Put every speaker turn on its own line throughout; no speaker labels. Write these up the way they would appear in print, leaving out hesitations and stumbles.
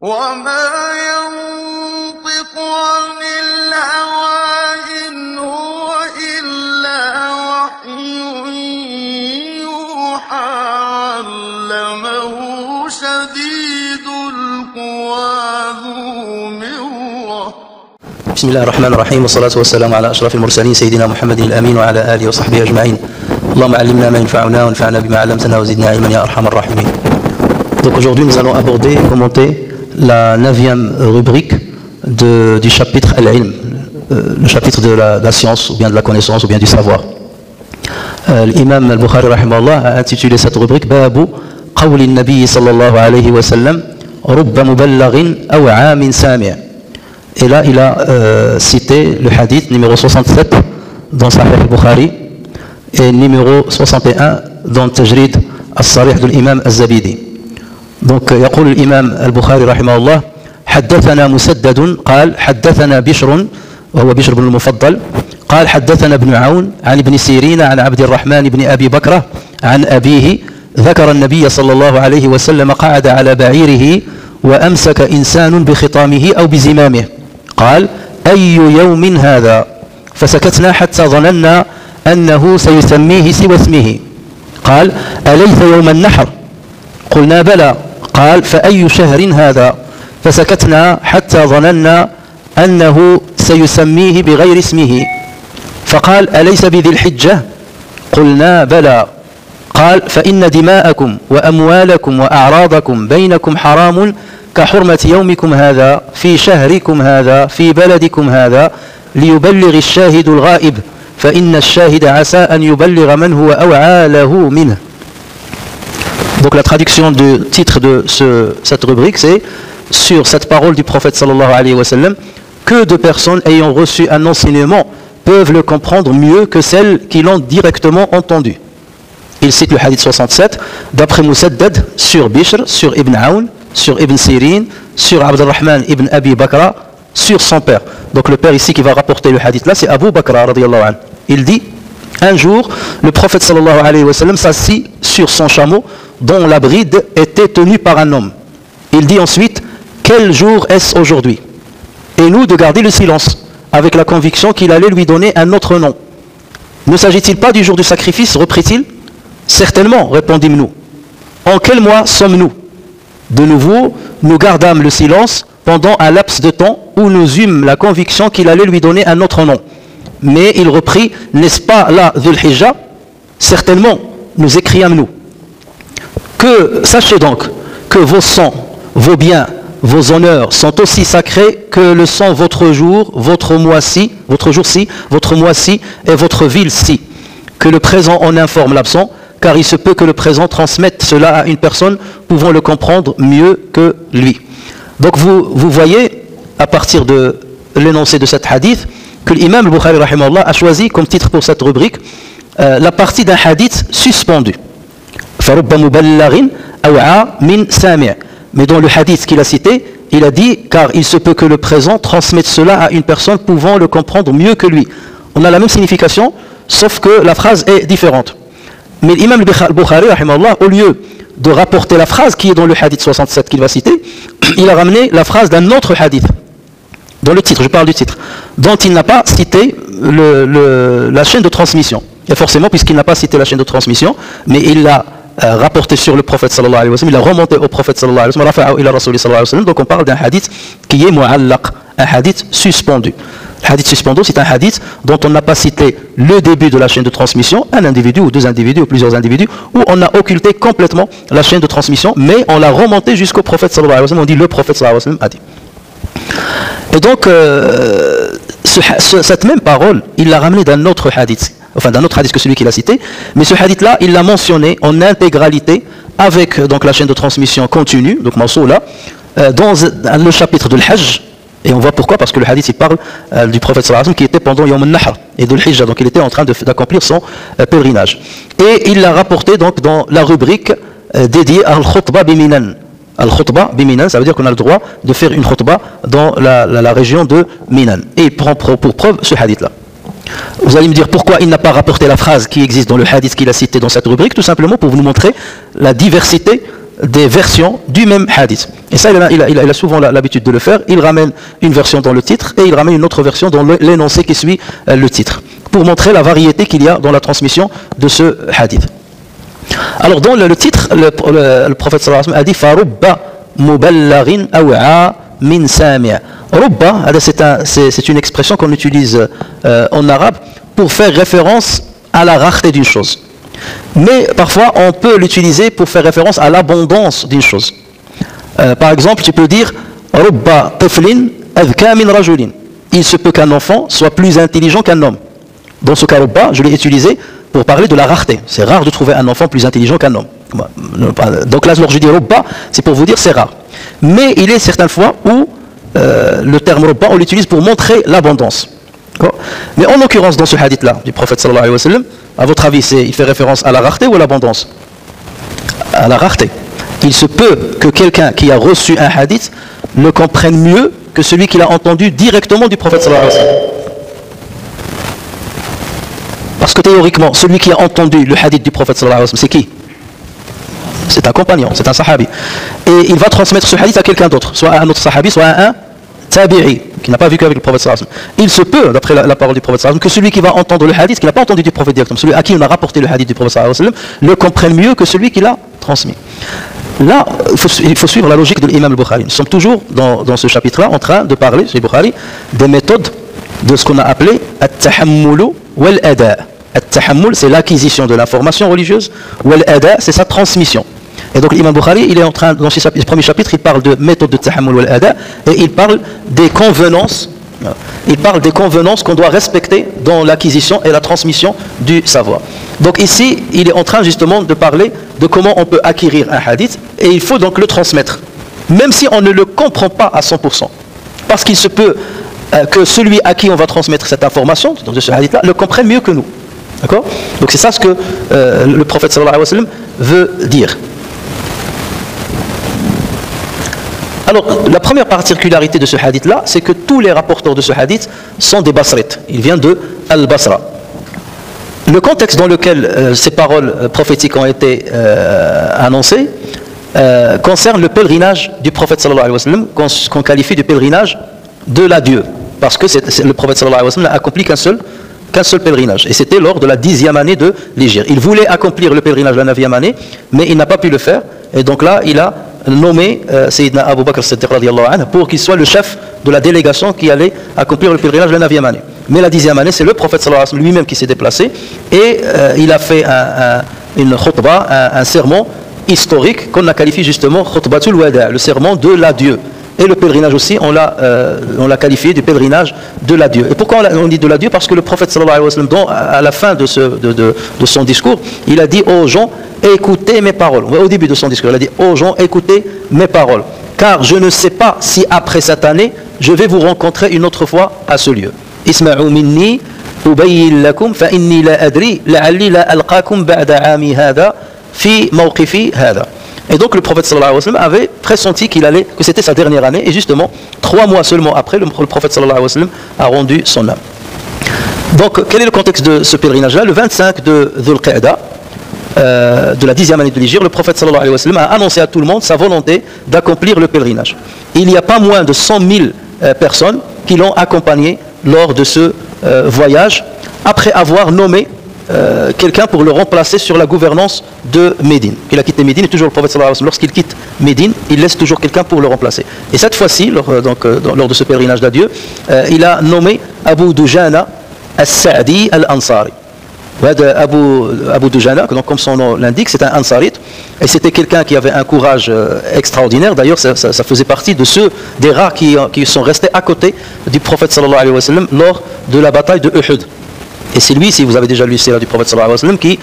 وما ينطق عن الهوى إن هو إلا وحي يوحى علمه شديد القوى ذو مرة.
بسم الله الرحمن الرحيم والصلاة والسلام على أشرف المرسلين سيدنا محمد الأمين وعلى آله وصحبه أجمعين. اللهم علمنا ما ينفعنا وانفعنا بما علمتنا وزدنا علما يا أرحم الراحمين. Donc aujourd'hui nous allons aborder et commenter la 9e rubrique du chapitre Al-Ilm, le chapitre de la science ou bien de la connaissance ou bien du savoir. L'imam al-Bukhari rahimahullah a intitulé cette rubrique Babu qawli an-nabi sallallahu alayhi wa sallam rubba muballighin aw 'amin sami'. Et là il a cité le hadith numéro 67 dans Sahih al-Bukhari et numéro 61 dans Tajrid al-Sarih de l'imam al-Zabidi. Donc يقول الإمام البخاري رحمه الله حدثنا مسدد قال حدثنا بشر وهو بشر بن المفضل قال حدثنا ابن عون عن ابن سيرين عن عبد الرحمن بن أبي بكرة عن أبيه ذكر النبي صلى الله عليه وسلم قعد على بعيره وأمسك إنسان بخطامه أو بزمامه قال أي يوم هذا فسكتنا حتى ظننا أنه سيسميه سوى اسمه قال أليس يوم النحر قلنا بلى قال فأي شهر هذا فسكتنا حتى ظننا أنه سيسميه بغير اسمه فقال أليس بذي الحجة قلنا بلى قال فإن دماءكم وأموالكم وأعراضكم بينكم حرام كحرمة يومكم هذا في شهركم هذا في بلدكم هذا ليبلغ الشاهد الغائب فإن الشاهد عسى أن يبلغ من هو أوعى له منه. Donc la traduction du titre de cette rubrique, c'est sur cette parole du prophète sallallahu alayhi wa sallam, que de personnes ayant reçu un enseignement peuvent le comprendre mieux que celles qui l'ont directement entendu. Il cite le hadith 67 d'après Musaddad sur Bishr, sur Ibn Aoun, sur Ibn Sirin, sur Abdurrahman ibn Abi Bakra, sur son père. Donc le père ici qui va rapporter le hadith là, c'est Abu Bakra radiyallahu anhu. Il dit, un jour, le prophète sallallahu alayhi wa sallam s'assit sur son chameau dont la bride était tenue par un homme. Il dit ensuite, quel jour est-ce aujourd'hui? Et nous de garder le silence, avec la conviction qu'il allait lui donner un autre nom. Ne s'agit-il pas du jour du sacrifice, reprit-il? Certainement, répondîmes-nous. En quel mois sommes-nous? De nouveau, nous gardâmes le silence pendant un laps de temps où nous eûmes la conviction qu'il allait lui donner un autre nom. Mais il reprit, n'est-ce pas là Dhul Hijjah? Certainement, nous écriâmes-nous. Que sachez donc que vos sangs, vos biens, vos honneurs sont aussi sacrés que le sang votre jour, votre mois-ci, votre jour-ci, votre mois-ci et votre ville-ci. Que le présent en informe l'absent, car il se peut que le présent transmette cela à une personne pouvant le comprendre mieux que lui. Donc vous voyez, à partir de l'énoncé de cet hadith, que l'imam al-Bukhari rahimahullah a choisi comme titre pour cette rubrique la partie d'un hadith suspendu. Mais dans le hadith qu'il a cité, il a dit, car il se peut que le présent transmette cela à une personne pouvant le comprendre mieux que lui. On a la même signification, sauf que la phrase est différente. Mais l'imam al-Bukhari rahimahullah, au lieu de rapporter la phrase qui est dans le hadith 67 qu'il va citer, il a ramené la phrase d'un autre hadith. Dans le titre, je parle du titre, dont il n'a pas cité la chaîne de transmission. Et forcément, puisqu'il n'a pas cité la chaîne de transmission, mais il l'a rapporté sur le prophète sallallahu alayhi wa sallam, il a remonté au prophète sallallahu alayhi wa sallam, rafa'ahu ila rasuli sallallahu alayhi wa sallam. Donc on parle d'un hadith qui est mu'allaq, un hadith suspendu. Le hadith suspendu, c'est un hadith dont on n'a pas cité le début de la chaîne de transmission, un individu ou deux individus ou plusieurs individus, où on a occulté complètement la chaîne de transmission, mais on l'a remonté jusqu'au prophète sallallahu alayhi wa sallam, on dit le prophète sallallahu alayhi wa sallam a dit. Et donc, cette même parole, il l'a ramené d'un autre hadith, enfin d'un autre hadith que celui qu'il a cité, mais ce hadith-là, il l'a mentionné en intégralité avec donc la chaîne de transmission continue, donc Mansoula, dans le chapitre de l'Hajj, et on voit pourquoi, parce que le hadith il parle du prophète sallallahu alayhi wa sallam qui était pendant Yawm al-Nahr et de l'Hijjah, donc il était en train d'accomplir son pèlerinage. Et il l'a rapporté donc dans la rubrique dédiée à Al-Khutbah Biminan. Al-Khutbah Biminan, ça veut dire qu'on a le droit de faire une khutbah dans la région de Minan. Et il prend pour preuve ce hadith-là. Vous allez me dire pourquoi il n'a pas rapporté la phrase qui existe dans le hadith qu'il a cité dans cette rubrique, tout simplement pour vous montrer la diversité des versions du même hadith. Et ça, il a souvent l'habitude de le faire. Il ramène une version dans le titre et il ramène une autre version dans l'énoncé qui suit le titre, pour montrer la variété qu'il y a dans la transmission de ce hadith. Alors dans le titre, le prophète sallallahu alayhi wa sallam a dit farubba muballighin aw'a min sami'. Rubba, c'est une expression qu'on utilise en arabe pour faire référence à la rareté d'une chose. Mais parfois on peut l'utiliser pour faire référence à l'abondance d'une chose. Par exemple, tu peux dire rubba tiflin adhka min rajulin. Il se peut qu'un enfant soit plus intelligent qu'un homme. Dans ce cas, rubba, je l'ai utilisé pour parler de la rareté. C'est rare de trouver un enfant plus intelligent qu'un homme. Donc là, lorsque je dis rubba, c'est pour vous dire c'est rare. Mais il est certaines fois où le terme rubba, on l'utilise pour montrer l'abondance. Mais en l'occurrence, dans ce hadith-là, du prophète sallallahu alayhi wa sallam, à votre avis, il fait référence à la rareté ou à l'abondance? À la rareté. Il se peut que quelqu'un qui a reçu un hadith le comprenne mieux que celui qui l'a entendu directement du prophète sallallahu alayhi wa sallam. Parce que théoriquement, celui qui a entendu le hadith du prophète sallallahu alayhi wa sallam, c'est qui? C'est un compagnon, c'est un sahabi. Et il va transmettre ce hadith à quelqu'un d'autre, soit à un autre sahabi, soit à un tabi'i, qui n'a pas vécu avec le prophète sallallahu alayhi wa sallam. Il se peut, d'après la parole du prophète sallallahu alayhi wa sallam, que celui qui va entendre le hadith, qui n'a pas entendu du prophète directement, celui à qui on a rapporté le hadith du prophète sallallahu alayhi wa sallam, le comprenne mieux que celui qui l'a transmis. Là, il faut suivre la logique de l'imam al-Bukhari. Nous sommes toujours dans ce chapitre-là en train de parler, chez Bukhari, des méthodes de ce qu'on a appelé at-tahammulu wal-ada'. At-tahammul, c'est l'acquisition de l'information religieuse, wal-ada', c'est sa transmission. Et donc l'imam Bukhari, il est en train, dans ce premier chapitre, il parle de méthode de tahammul wal-ada' et il parle des convenances. Il parle des convenances qu'on doit respecter dans l'acquisition et la transmission du savoir. Donc ici, il est en train justement de parler de comment on peut acquérir un hadith et il faut donc le transmettre, même si on ne le comprend pas à 100%. Parce qu'il se peut que celui à qui on va transmettre cette information, donc de ce hadith-là, le comprenne mieux que nous. D'accord? Donc c'est ça ce que le prophète sallallahu alayhi wa sallam veut dire. Alors, la première particularité de ce hadith-là, c'est que tous les rapporteurs de ce hadith sont des Basrites. Il vient de Al-Basra. Le contexte dans lequel ces paroles prophétiques ont été annoncées concerne le pèlerinage du prophète sallallahu alayhi wa sallam, qu'on qualifie de pèlerinage de l'adieu. Parce que le prophète sallallahu alayhi wa sallam n'a accompli qu'un seul pèlerinage. Et c'était lors de la 10e année de l'Hégire. Il voulait accomplir le pèlerinage de la 9e année, mais il n'a pas pu le faire. Et donc là, il a nommé Sayyidina Abu Bakr Siddiq radiyallahu anhu pour qu'il soit le chef de la délégation qui allait accomplir le pèlerinage de la 9e année. Mais la 10e année, c'est le prophète sallallahu alayhi wa sallam lui-même qui s'est déplacé et il a fait une khutbah, un sermon historique qu'on a qualifié justement khutbatul wada', le sermon de l'adieu. Et le pèlerinage aussi, on l'a qualifié du pèlerinage de l'adieu. Et pourquoi on dit de l'adieu? Parce que le prophète sallallahu alayhi wa sallam, à la fin de son discours, il a dit aux gens, écoutez mes paroles. Au début de son discours, il a dit aux gens, écoutez mes paroles. Car je ne sais pas si après cette année, je vais vous rencontrer une autre fois à ce lieu. Isma'u minni ubayyin lakum fa inni la adri la'alli la alqakum ba'da 'ami hadha fi mawqifi hadha. Et donc le prophète sallallahu alayhi wa sallam avait pressenti que c'était sa dernière année, et justement 3 mois seulement après, le prophète sallallahu alayhi wa sallam a rendu son âme. Donc quel est le contexte de ce pèlerinage-là? Le 25 de Dhul Qa'da, de la 10e année de l'Hégire, le prophète sallallahu alayhi wa sallam a annoncé à tout le monde sa volonté d'accomplir le pèlerinage. Il n'y a pas moins de 100 000 personnes qui l'ont accompagné lors de ce voyage, après avoir nommé quelqu'un pour le remplacer sur la gouvernance de Médine. Il a quitté Médine et toujours le prophète sallallahu alayhi wa sallam, lorsqu'il quitte Médine, il laisse toujours quelqu'un pour le remplacer. Et cette fois-ci, lors de ce pèlerinage d'adieu, il a nommé Abu Dujana al-Sa'di al-Ansari. Abu Dujana, donc comme son nom l'indique, c'est un Ansarite, et c'était quelqu'un qui avait un courage extraordinaire. D'ailleurs, ça faisait partie des rares qui sont restés à côté du prophète sallallahu alayhi wa sallam lors de la bataille de Uhud. Et c'est lui, si vous avez déjà lu le sira du prophète sallallahu alayhi wa sallam, qui,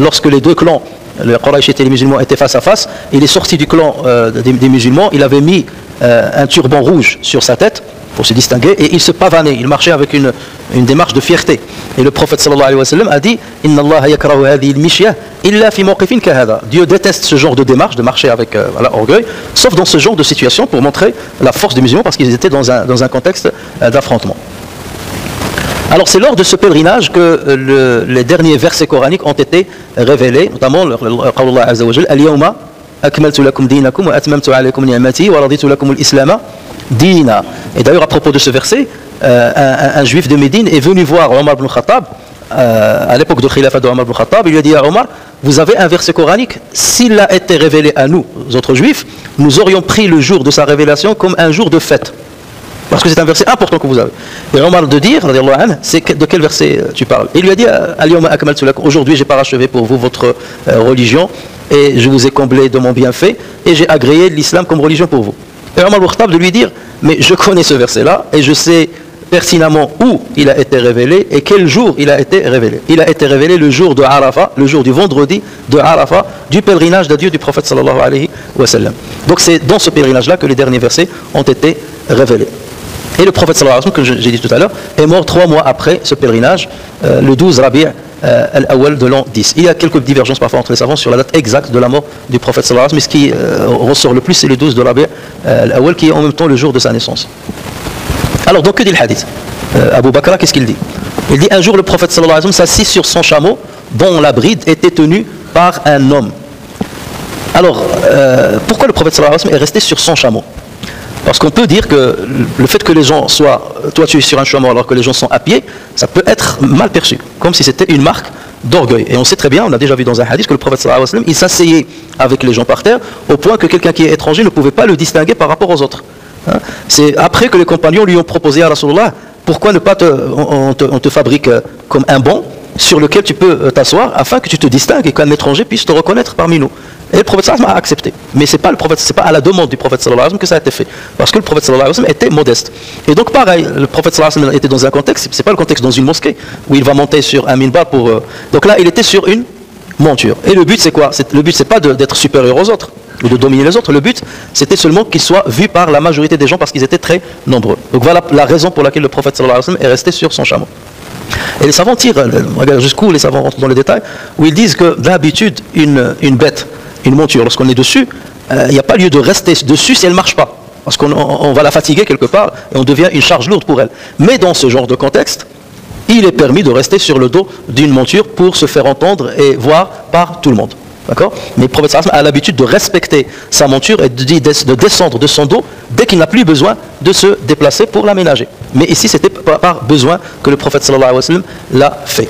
lorsque les deux clans, les Qurayshites et les musulmans, étaient face à face, il est sorti du clan des musulmans, il avait mis un turban rouge sur sa tête pour se distinguer, et il se pavanait, il marchait avec une démarche de fierté. Et le prophète sallallahu alayhi wa sallam a dit « Inna Allah yakrahu hadhihi al-mishya illa fi mawqifin kahada » Dieu déteste ce genre de démarche, de marcher avec orgueil, sauf dans ce genre de situation pour montrer la force des musulmans, parce qu'ils étaient dans un contexte d'affrontement. Alors c'est lors de ce pèlerinage que les derniers versets coraniques ont été révélés, notamment le Qawlullah Azza wa Jal, Al-Yawma أكملت لكم دينكم وأتممت عليكم نعمتي ورضيت لكم الإسلام دينا. Et d'ailleurs, à propos de ce verset, un juif de Médine est venu voir Omar ibn Khattab à l'époque de Khilafat de Omar ibn Khattab. Il lui a dit à Omar, vous avez un verset coranique, s'il a été révélé à nous, autres juifs, nous aurions pris le jour de sa révélation comme un jour de fête. Parce que c'est un verset important que vous avez. Et Omar de dire, c'est de quel verset tu parles? Il lui a dit, aujourd'hui j'ai parachevé pour vous votre religion et je vous ai comblé de mon bienfait et j'ai agréé l'islam comme religion pour vous. Et Omar ibn Khattab de lui dire, mais je connais ce verset-là et je sais pertinemment où il a été révélé et quel jour il a été révélé. Il a été révélé le jour de Arafat, le jour du vendredi de Arafat, du pèlerinage d'adieu du prophète sallallahu alayhi wa sallam. Donc c'est dans ce pèlerinage-là que les derniers versets ont été révélés. Et le prophète sallallahu alayhi wa sallam, que j'ai dit tout à l'heure, est mort 3 mois après ce pèlerinage, le 12 Rabi' al-Awwal de l'an 10. Il y a quelques divergences parfois entre les savants sur la date exacte de la mort du prophète sallallahu alayhi wa sallam, mais ce qui ressort le plus, c'est le 12 de Rabi' al-Awwal, qui est en même temps le jour de sa naissance. Alors, donc, que dit le hadith? Abu Bakr, qu'est-ce qu'il dit? Il dit, un jour, le prophète sallallahu alayhi wa sallam s'assit sur son chameau, dont la bride était tenue par un homme. Alors, pourquoi le prophète sallallahu alayhi wa sallam est resté sur son chameau? Parce qu'on peut dire que le fait que les gens soient, toi tu es sur un chameau alors que les gens sont à pied, ça peut être mal perçu, comme si c'était une marque d'orgueil. Et on sait très bien, on a déjà vu dans un hadith que le prophète sallallahu alayhi wa sallam, il s'asseyait avec les gens par terre, au point que quelqu'un qui est étranger ne pouvait pas le distinguer par rapport aux autres. C'est après que les compagnons lui ont proposé à Rasulullah, pourquoi ne pas on te fabrique comme un banc sur lequel tu peux t'asseoir afin que tu te distingues et qu'un étranger puisse te reconnaître parmi nous. Et le prophète sallallahu alayhi wa sallam a accepté. Mais c'est pas à la demande du prophète sallallahu alayhi wa sallam que ça a été fait. Parce que le prophète sallallahu alayhi wa sallam était modeste. Et donc pareil, le prophète sallallahu alayhi wa sallam était dans un contexte, c'est pas le contexte dans une mosquée où il va monter sur un minbar pour. Donc là, il était sur une monture. Et le but c'est quoi? Le but c'est pas d'être supérieur aux autres ou de dominer les autres. Le but c'était seulement qu'il soit vu par la majorité des gens parce qu'ils étaient très nombreux. Donc voilà la raison pour laquelle le prophète sallallahu alayhi wa sallam est resté sur son chameau. Et les savants tirent, regarde jusqu'où les savants rentrent dans les détails, où ils disent que d'habitude une bête, une monture, lorsqu'on est dessus, il n'y a pas lieu de rester dessus si elle ne marche pas. Parce qu'on va la fatiguer quelque part et on devient une charge lourde pour elle. Mais dans ce genre de contexte, il est permis de rester sur le dos d'une monture pour se faire entendre et voir par tout le monde. D'accord? Mais le prophète sallallahu alayhi wa sallam a l'habitude de respecter sa monture et de descendre de son dos dès qu'il n'a plus besoin de se déplacer pour l'aménager. Mais ici, c'était par besoin que le prophète sallallahu alayhi wa sallam l'a fait.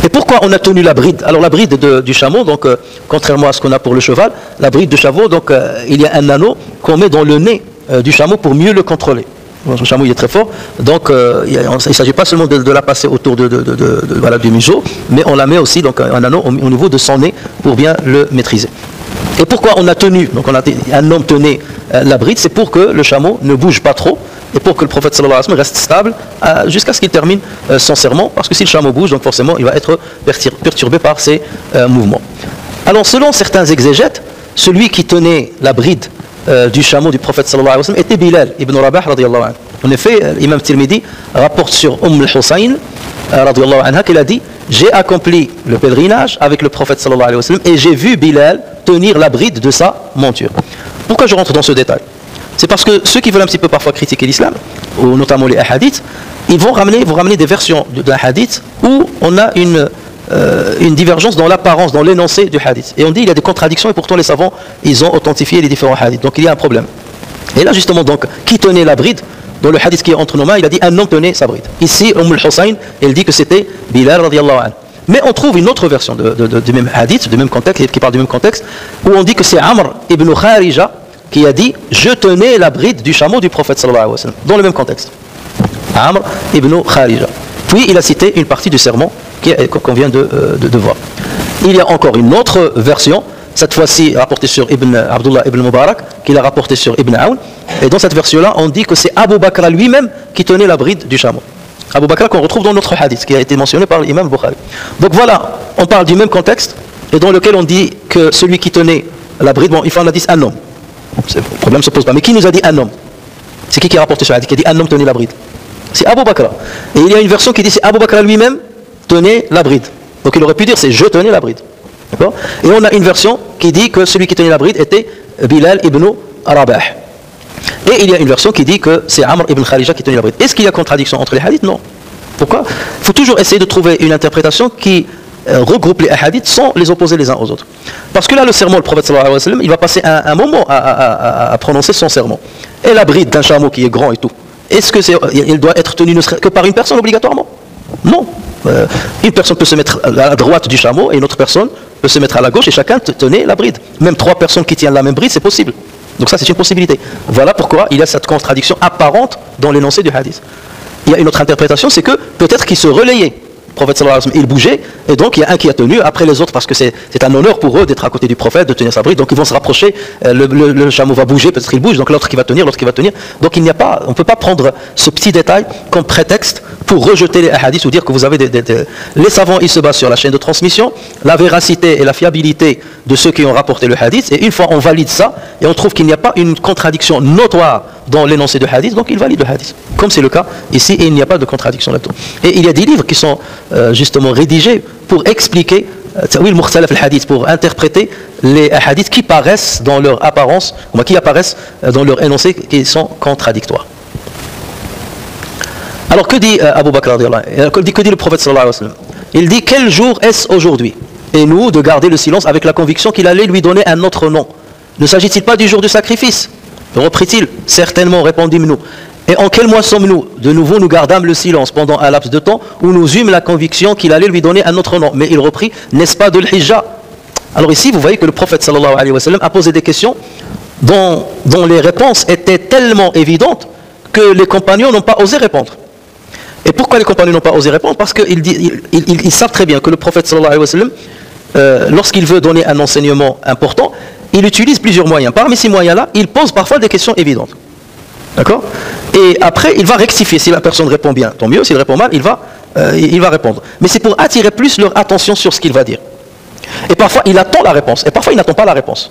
Et pourquoi on a tenu la bride? Alors la bride du chameau, donc contrairement à ce qu'on a pour le cheval, la bride de chameau, donc il y a un anneau qu'on met dans le nez du chameau pour mieux le contrôler. Le chameau il est très fort, donc il ne s'agit pas seulement de la passer autour voilà, du museau, mais on la met aussi donc un anneau au niveau de son nez pour bien le maîtriser. Et pourquoi on a tenu, donc un homme tenait la bride, c'est pour que le chameau ne bouge pas trop et pour que le prophète sallallahu alayhi wa sallam reste stable jusqu'à ce qu'il termine son sermon, parce que si le chameau bouge, donc forcément il va être perturbé par ses mouvements. Alors selon certains exégètes, celui qui tenait la bride du chameau du prophète sallallahu alayhi wa sallam était Bilal ibn Rabah radiyallahu anhu. En effet, l'imam Tirmidhi rapporte sur al-Husayn radiyallahu anha qu'il a dit: j'ai accompli le pèlerinage avec le prophète sallallahu alayhi wa sallam et j'ai vu Bilal tenir la bride de sa monture. Pourquoi je rentre dans ce détail? C'est parce que ceux qui veulent un petit peu parfois critiquer l'islam, ou notamment les hadiths, ils vont ramener des versions d'un hadith où on a une divergence dans l'apparence, dans l'énoncé du hadith. Et on dit il y a des contradictions et pourtant les savants, ils ont authentifié les différents hadiths. Donc il y a un problème. Et là justement, donc, qui tenait la bride? Dans le hadith qui est entre nos mains, il a dit un homme tenait sa bride. Ici, al-Husayn, elle dit que c'était Bilal radiyallahu anhu. Mais on trouve une autre version du même hadith, du même contexte, qui parle du même contexte, où on dit que c'est Amr ibn Kharija qui a dit je tenais la bride du chameau du prophète sallallahu alayhi wa sallam, dans le même contexte. Amr ibn Kharija. Puis il a cité une partie du sermon qu'on vient de voir. Il y a encore une autre version, cette fois-ci rapportée sur Abdullah ibn Mubarak, qu'il a rapportée sur Ibn Aoun. Et dans cette version-là, on dit que c'est Abu Bakr lui-même qui tenait la bride du chameau. Abu Bakr qu'on retrouve dans notre hadith, qui a été mentionné par l'imam Bukhari. Donc voilà, on parle du même contexte, et dans lequel on dit que celui qui tenait la bride, bon, il faut en dire un homme. Le problème ne se pose pas. Mais qui nous a dit un homme? C'est qui a rapporté ce hadith, qui a dit un homme tenait la bride? C'est Abu Bakr. Et il y a une version qui dit c'est Abu Bakr lui-même tenait la bride. Donc il aurait pu dire c'est je tenais la bride. D'accord? Et on a une version qui dit que celui qui tenait la bride était Bilal ibn Rabah. Et il y a une version qui dit que c'est Amr ibn Kharija qui tenait la bride. Est-ce qu'il y a contradiction entre les hadiths? Non. Pourquoi? Il faut toujours essayer de trouver une interprétation qui regroupe les hadiths sans les opposer les uns aux autres. Parce que là, le serment, le prophète sallallahu alayhi wa sallam, il va passer un moment à prononcer son serment. Et la bride d'un chameau qui est grand et tout, est-ce que il doit être tenu ne serait que par une personne obligatoirement? Non. Une personne peut se mettre à la droite du chameau et une autre personne peut se mettre à la gauche et chacun tenait la bride. Même 3 personnes qui tiennent la même bride, c'est possible. Donc ça, c'est une possibilité. Voilà pourquoi il y a cette contradiction apparente dans l'énoncé du hadith. Il y a une autre interprétation, c'est que peut-être qu'il se relayait. Le prophète sallallahu alayhi wa sallam, il bougeait, et donc il y a un qui a tenu, après les autres, parce que c'est un honneur pour eux d'être à côté du prophète, de tenir sa bride, donc ils vont se rapprocher, le chameau va bouger, peut-être qu'il bouge, donc l'autre qui va tenir, donc il n'y a pas, on ne peut pas prendre ce petit détail comme prétexte pour rejeter les hadiths ou dire que vous avez les savants, ils se basent sur la chaîne de transmission, la véracité et la fiabilité de ceux qui ont rapporté le hadith, et une fois on valide ça, et on trouve qu'il n'y a pas une contradiction notoire dans l'énoncé de hadith, donc il valide le hadith, comme c'est le cas ici, et il n'y a pas de contradiction là-dedans. Et il y a des livres qui sont justement rédigés pour expliquer pour interpréter les hadiths qui paraissent dans leur apparence, qui apparaissent dans leur énoncé qui sont contradictoires. Alors que dit Abu Bakr, que dit le prophète sallallahu alayhi wa sallam? Il dit: quel jour est-ce aujourd'hui? Et nous de garder le silence avec la conviction qu'il allait lui donner un autre nom. Ne s'agit-il pas du jour du sacrifice? Reprit-il: certainement, répondîmes-nous. Et en quel mois sommes-nous? De nouveau nous gardâmes le silence pendant un laps de temps où nous eûmes la conviction qu'il allait lui donner un autre nom. Mais il reprit: n'est-ce pas de l'Hijja? Alors ici vous voyez que le prophète sallallahu alayhi wa sallam a posé des questions dont les réponses étaient tellement évidentes que les compagnons n'ont pas osé répondre. Et pourquoi les compagnons n'ont pas osé répondre? Parce qu'ils savent très bien que le prophète sallallahu alayhi wa sallam, lorsqu'il veut donner un enseignement important, il utilise plusieurs moyens. Parmi ces moyens-là, il pose parfois des questions évidentes. D'accord? Et après, il va rectifier. Si la personne répond bien, tant mieux. S'il répond mal, il va répondre. Mais c'est pour attirer plus leur attention sur ce qu'il va dire. Et parfois, il attend la réponse. Et parfois, il n'attend pas la réponse.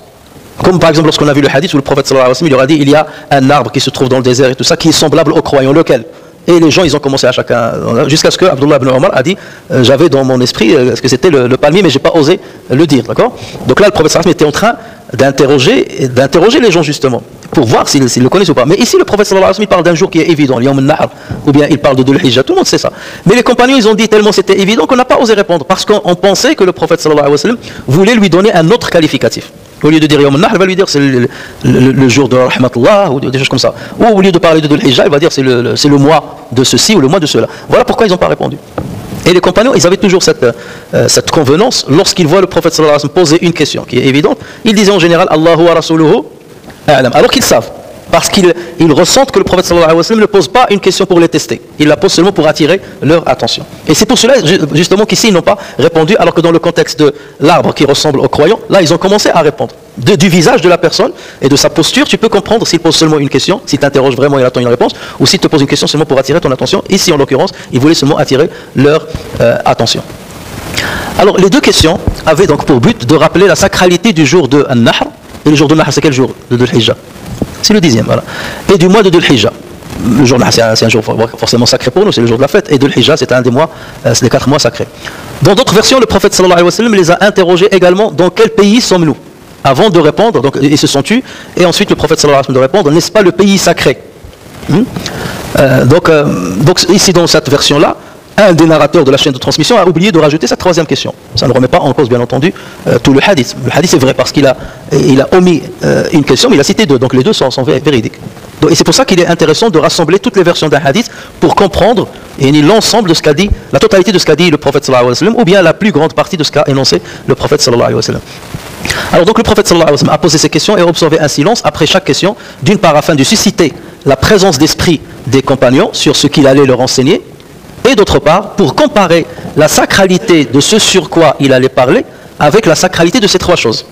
Comme par exemple, lorsqu'on a vu le hadith où le prophète sallallahu alayhi wa sallam, il leur a dit: il y a un arbre qui se trouve dans le désert et tout ça, qui est semblable aux croyants. Lequel? Et les gens, ils ont commencé à chacun, jusqu'à ce que Abdullah ibn Omar a dit: j'avais dans mon esprit ce que c'était le palmier, mais je n'ai pas osé le dire. D'accord? Donc là, le prophète sallallahu alayhi wa sallam était en train d'interroger les gens justement, pour voir s'ils le connaissent ou pas. Mais ici, le prophète sallallahu alayhi wa sallam, il parle d'un jour qui est évident, Yawm al-Nahr, ou bien il parle de Dhul Hijjah, tout le monde sait ça. Mais les compagnons, ils ont dit tellement c'était évident qu'on n'a pas osé répondre, parce qu'on pensait que le prophète sallallahu alayhi wa sallam voulait lui donner un autre qualificatif. Au lieu de dire Yawm al-Nahr, il va lui dire c'est le jour de Rahmatullah, ou des choses comme ça. Ou au lieu de parler de Dhul Hijjah, il va dire c'est le mois de ceci ou le mois de cela. Voilà pourquoi ils n'ont pas répondu. Et les compagnons, ils avaient toujours cette convenance, lorsqu'ils voient le prophète sallallahu alayhi wa sallam poser une question qui est évidente, ils disaient en général Allahu wa rasuluhu a'lam, alors qu'ils savent, parce qu'ils ressentent que le prophète sallallahu alayhi wa sallam ne pose pas une question pour les tester, il la pose seulement pour attirer leur attention. Et c'est pour cela justement qu'ici ils n'ont pas répondu, alors que dans le contexte de l'arbre qui ressemble aux croyants, là ils ont commencé à répondre. Du visage de la personne et de sa posture, tu peux comprendre s'il pose seulement une question, s'il t'interroge vraiment et il attend une réponse, ou s'il te pose une question seulement pour attirer ton attention. Ici en l'occurrence, il voulait seulement attirer leur attention. Alors les deux questions avaient donc pour but de rappeler la sacralité du jour de An-Nahr. Et le jour de Nahr, c'est quel jour? De Dhul Hijjah. C'est le 10e, voilà. Et du mois de Dhul Hijjah. Le jour de Nahr, c'est un jour forcément sacré pour nous, c'est le jour de la fête. Et Dhul Hijjah, c'est un des mois, c'est les 4 mois sacrés. Dans d'autres versions, le prophète sallallahu alayhi wa sallam les a interrogés également: dans quel pays sommes-nous? Avant de répondre, donc ils se sont tus, et ensuite le prophète sallallahu alayhi wa sallam de répondre: n'est-ce pas le pays sacré? Donc ici dans cette version-là, un des narrateurs de la chaîne de transmission a oublié de rajouter sa troisième question. Ça ne remet pas en cause, bien entendu, tout le hadith. Le hadith est vrai parce qu'il a omis une question, mais il a cité deux, donc les deux sont véridiques. Et c'est pour ça qu'il est intéressant de rassembler toutes les versions d'un hadith pour comprendre l'ensemble de ce qu'a dit, la totalité de ce qu'a dit le prophète sallallahu alayhi wa sallam, ou bien la plus grande partie de ce qu'a énoncé le prophète sallallahu alayhi wa sallam. Alors donc le prophète sallallahu alayhi wa sallam a posé ces questions et a observé un silence après chaque question, d'une part afin de susciter la présence d'esprit des compagnons sur ce qu'il allait leur enseigner, et d'autre part pour comparer la sacralité de ce sur quoi il allait parler avec la sacralité de ces trois choses.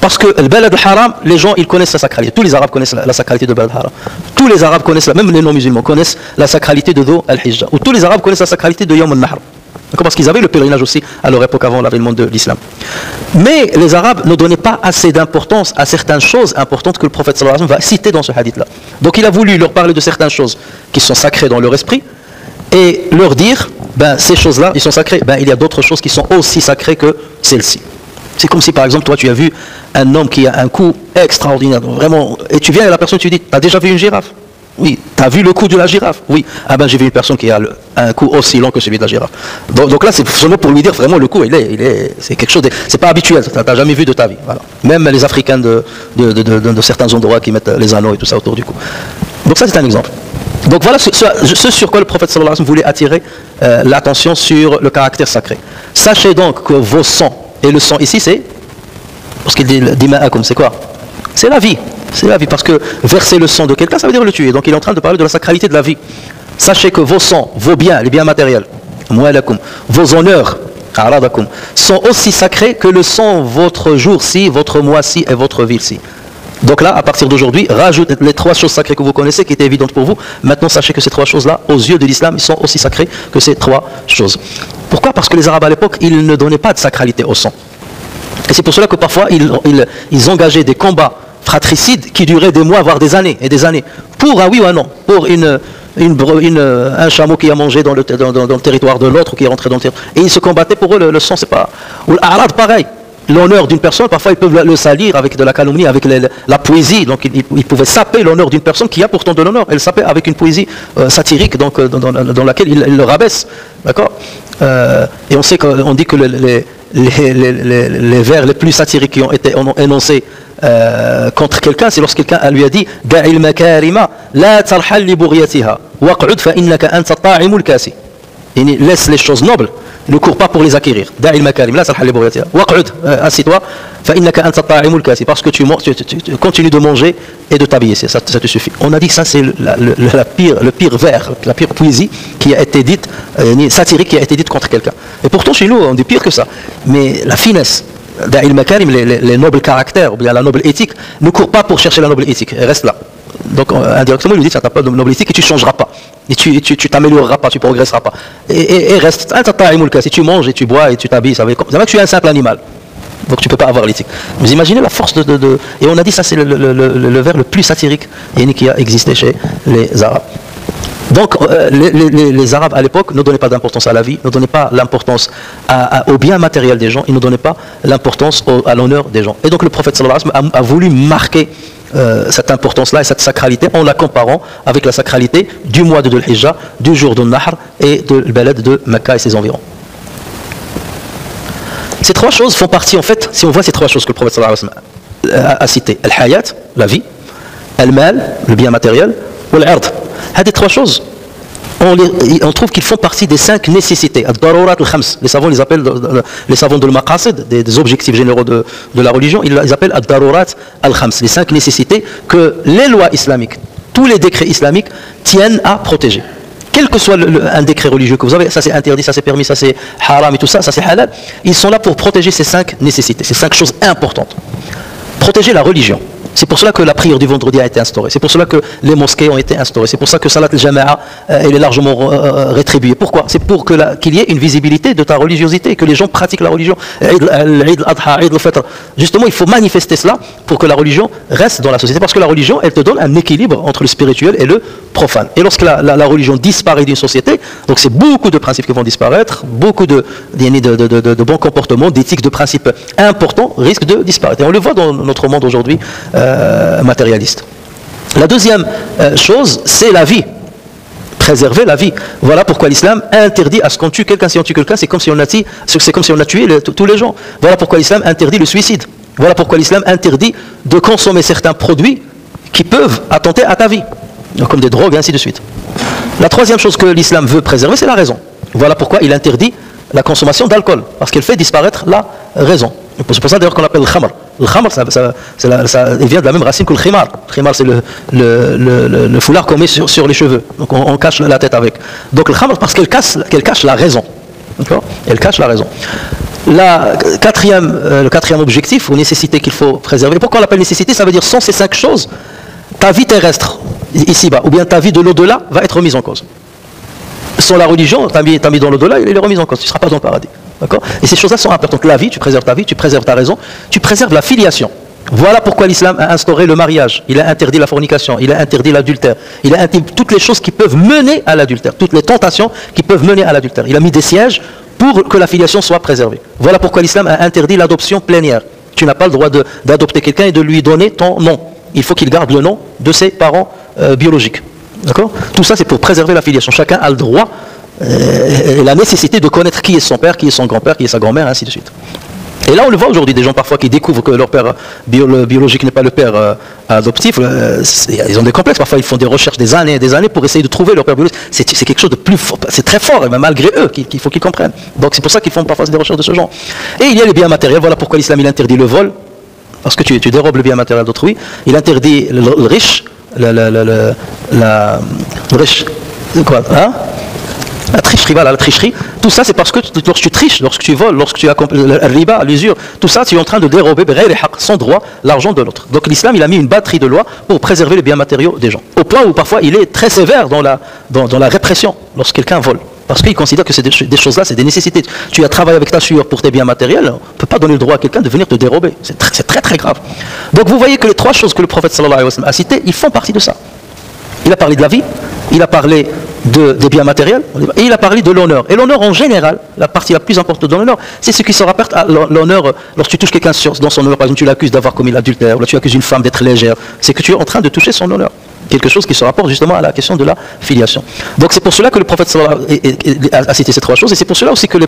Parce que le Balad al-Haram, les gens ils connaissent la sacralité, tous les Arabes connaissent la sacralité de Balad al-Haram, tous les Arabes connaissent, même les non-musulmans connaissent la sacralité de Dhul al-Hijjah, ou tous les Arabes connaissent la sacralité de Yawm al-Nahr. Parce qu'ils avaient le pèlerinage aussi à leur époque avant l'avènement de l'islam. Mais les Arabes ne donnaient pas assez d'importance à certaines choses importantes que le prophète sallallahu alayhi wa sallam va citer dans ce hadith-là. Donc il a voulu leur parler de certaines choses qui sont sacrées dans leur esprit et leur dire, ces choses-là, ils sont sacrées. Il y a d'autres choses qui sont aussi sacrées que celles-ci. C'est comme si par exemple toi tu as vu un homme qui a un cou extraordinaire, vraiment, et tu viens à la personne et tu dis, tu as déjà vu une girafe? Oui. T'as vu le cou de la girafe? Oui. Ah ben j'ai vu une personne qui a un cou aussi long que celui de la girafe. Donc là c'est seulement pour lui dire vraiment le cou, c'est quelque chose, c'est pas habituel, t'as jamais vu de ta vie. Voilà. Même les Africains de certains endroits qui mettent les anneaux et tout ça autour du cou. Donc ça c'est un exemple. Donc voilà ce sur quoi le prophète sallallahu alayhi wa sallam voulait attirer l'attention sur le caractère sacré. Sachez donc que vos sangs, et le sang ici c'est, parce qu'il dit dima'akum, c'est quoi? C'est la vie. C'est la vie, parce que verser le sang de quelqu'un, ça veut dire le tuer. Donc il est en train de parler de la sacralité de la vie. Sachez que vos sangs, vos biens, les biens matériels, vos honneurs, sont aussi sacrés que le sang votre jour-ci, votre mois-ci et votre ville-ci. Donc là, à partir d'aujourd'hui, rajoutez les 3 choses sacrées que vous connaissez, qui étaient évidentes pour vous. Maintenant, sachez que ces 3 choses-là, aux yeux de l'islam, ils sont aussi sacrés que ces 3 choses. Pourquoi? Parce que les Arabes à l'époque, ils ne donnaient pas de sacralité au sang. Et c'est pour cela que parfois, ils engageaient des combats fratricides qui duraient des mois, voire des années et des années. Pour un oui ou un non. Pour un chameau qui a mangé dans le territoire de l'autre ou qui est rentré dans le territoire. Et ils se combattaient pour eux, le sang, c'est pas... Ou l'Arad, pareil. L'honneur d'une personne, parfois ils peuvent le salir avec de la calomnie, avec la poésie. Donc ils pouvaient saper l'honneur d'une personne qui a pourtant de l'honneur. Elle sapait avec une poésie satirique donc, dans laquelle ils le rabaissent. D'accord. Et on dit que les vers les plus satiriques qui ont été énoncés contre quelqu'un, c'est lorsque quelqu'un lui a dit Da'il makarima la tarhal li bughyatiha waq'ud fa innaka anta ta'imul kasi. Laisse les choses nobles, ne cours pas pour les acquérir. Da'il makarim la tarhal li bughyatiha waq'ud, assis-toi, fa innaka anta ta'imul kasi, parce que tu continues de manger et de t'habiller, ça te suffit. On a dit que ça c'est le pire vers, la pire poésie qui a été dite, satirique qui a été dite contre quelqu'un. Et pourtant chez nous on dit pire que ça. Mais la finesse, Da'il makarim, les nobles caractères, ou bien la noble éthique, ne cours pas pour chercher la noble éthique, reste là. Donc indirectement il nous dit, ça n'a pas de noble éthique et tu ne changeras pas. Et tu t'amélioreras pas, tu ne progresseras pas. Et reste, si tu manges et tu bois et tu t'habilles, ça veut dire que tu es un simple animal. Donc tu ne peux pas avoir l'éthique. Vous imaginez la force Et on a dit ça c'est le vers le plus satirique qui a existé chez les Arabes. Donc les Arabes à l'époque ne donnaient pas d'importance à la vie, ne donnaient pas l'importance au bien matériel des gens, ils ne donnaient pas l'importance à l'honneur des gens. Et donc le prophète sallallahu alayhi wa sallam a voulu marquer cette importance-là et cette sacralité en la comparant avec la sacralité du mois de Dhul Hijjah, du jour de Nahr et de l'Balad de Mecca et ses environs. Ces 3 choses font partie, en fait, si on voit ces 3 choses que le prophète sallallahu alayhi wa sallam a citées, al-hayat, la vie, al-mal, le bien matériel, ou al-ard. Ces 3 choses, on trouve qu'ils font partie des 5 nécessités. Ad-darurat al-khams. Les savants les appellent, les savants de al-maqasid, des objectifs généraux de la religion, ils appellent ad-darurat al-khams, les 5 nécessités que les lois islamiques, tous les décrets islamiques tiennent à protéger. Quel que soit un décret religieux que vous avez, ça c'est interdit, ça c'est permis, ça c'est haram et tout ça, ça c'est halal, ils sont là pour protéger ces 5 nécessités, ces 5 choses importantes. Protéger la religion. C'est pour cela que la prière du vendredi a été instaurée. C'est pour cela que les mosquées ont été instaurées. C'est pour ça que Salat al-Jama'a elle est largement rétribuée. Pourquoi? C'est pour qu'il y ait une visibilité de ta religiosité, que les gens pratiquent la religion. Eid al-Adha, Eid al-Fitr. Justement, il faut manifester cela pour que la religion reste dans la société. Parce que la religion, elle te donne un équilibre entre le spirituel et le profane. Et lorsque la religion disparaît d'une société, donc c'est beaucoup de principes qui vont disparaître, beaucoup de bons comportements, d'éthiques, de principes importants risquent de disparaître. Et on le voit dans notre monde aujourd'hui matérialiste. La deuxième chose, c'est la vie. Préserver la vie. Voilà pourquoi l'islam interdit à ce qu'on tue quelqu'un. Si on tue quelqu'un, c'est comme si on a tué tous les gens. Voilà pourquoi l'islam interdit le suicide. Voilà pourquoi l'islam interdit de consommer certains produits qui peuvent attenter à ta vie, comme des drogues et ainsi de suite. La troisième chose que l'islam veut préserver, c'est la raison. Voilà pourquoi il interdit la consommation d'alcool, parce qu'elle fait disparaître la raison. C'est pour ça d'ailleurs qu'on l'appelle le khamr. Le khamr, il vient de la même racine que le khimar. Le khimar, c'est le foulard qu'on met sur les cheveux. Donc on cache la tête avec. Donc le khamr, parce qu'elle cache la raison. Elle cache la raison. Le quatrième objectif, ou nécessité qu'il faut préserver. Pourquoi on l'appelle nécessité? Ça veut dire sans ces 5 choses, ta vie terrestre, ici-bas, ou bien ta vie de l'au-delà, va être remise en cause. Sans la religion, ta vie dans l'au-delà, elle est remise en cause. Tu ne seras pas dans le paradis. Et ces choses-là sont importantes. La vie, tu préserves ta vie, tu préserves ta raison, tu préserves la filiation. Voilà pourquoi l'islam a instauré le mariage. Il a interdit la fornication, il a interdit l'adultère. Il a interdit toutes les choses qui peuvent mener à l'adultère, toutes les tentations qui peuvent mener à l'adultère. Il a mis des sièges pour que la filiation soit préservée. Voilà pourquoi l'islam a interdit l'adoption plénière. Tu n'as pas le droit d'adopter quelqu'un et de lui donner ton nom. Il faut qu'il garde le nom de ses parents biologiques. D'accord? Tout ça, c'est pour préserver la filiation. Chacun a le droit et la nécessité de connaître qui est son père, qui est son grand-père, qui est sa grand-mère, ainsi de suite. Et là, on le voit aujourd'hui, des gens parfois qui découvrent que leur père biologique n'est pas le père adoptif. Ils ont des complexes, parfois ils font des recherches des années et des années pour essayer de trouver leur père biologique. C'est quelque chose de plus fort, c'est très fort, mais malgré eux, qu'il faut qu'ils comprennent. Donc c'est pour ça qu'ils font parfois des recherches de ce genre. Et il y a les biens matériels, voilà pourquoi l'islam il interdit le vol, parce que tu dérobes le bien matériel d'autrui. Il interdit le riche, le riche, quoi, hein? La tricherie, voilà, la tricherie, tout ça c'est parce que lorsque tu triches, lorsque tu voles, lorsque tu accomplis le riba, l'usure, tout ça tu es en train de dérober sans droit l'argent de l'autre. Donc l'islam il a mis une batterie de lois pour préserver les biens matériaux des gens. Au point où parfois il est très sévère dans la répression lorsque quelqu'un vole. Parce qu'il considère que des choses-là, c'est des nécessités. Tu as travaillé avec ta sueur pour tes biens matériels, on ne peut pas donner le droit à quelqu'un de venir te dérober. C'est très très grave. Donc vous voyez que les trois choses que le prophète sallallahu alayhi wa sallam a citées, ils font partie de ça. Il a parlé de la vie, il a parlé des biens matériels, et il a parlé de l'honneur. Et l'honneur en général, la partie la plus importante de l'honneur, c'est ce qui se rapporte à l'honneur. Lorsque tu touches quelqu'un dans son honneur, par exemple tu l'accuses d'avoir commis l'adultère, ou tu accuses une femme d'être légère, c'est que tu es en train de toucher son honneur. Quelque chose qui se rapporte justement à la question de la filiation. Donc c'est pour cela que le prophèt a cité ces trois choses, et c'est pour cela aussi que les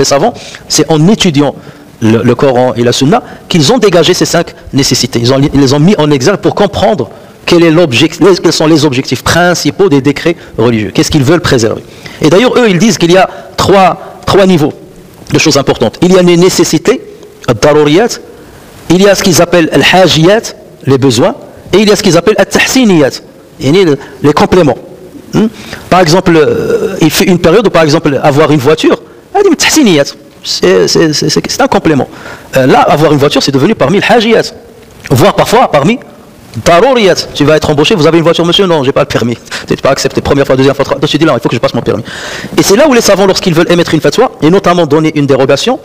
savants, c'est en étudiant le Coran et la Sunna, qu'ils ont dégagé ces 5 nécessités. Ils les ont mis en exergue pour comprendre quels sont les objectifs principaux des décrets religieux. Qu'est-ce qu'ils veulent préserver. Et d'ailleurs, eux, ils disent qu'il y a trois niveaux de choses importantes. Il y a les nécessités, al-daruriyat, il y a ce qu'ils appellent al-hajiyat, les besoins, et il y a ce qu'ils appellent al-tahsiniyat, les compléments. Par exemple, il fait une période où, par exemple, avoir une voiture, c'est un complément. Là, avoir une voiture, c'est devenu parmi al-hajiyat, voire parfois parmi daruriyat. Tu vas être embauché, vous avez une voiture, monsieur? Non, j'ai pas le permis. Tu n'es pas accepté, première fois, deuxième fois, troisième fois. Tu dis là, il faut que je passe mon permis. Et c'est là où les savants, lorsqu'ils veulent émettre une fatwa, et notamment donner une dérogation,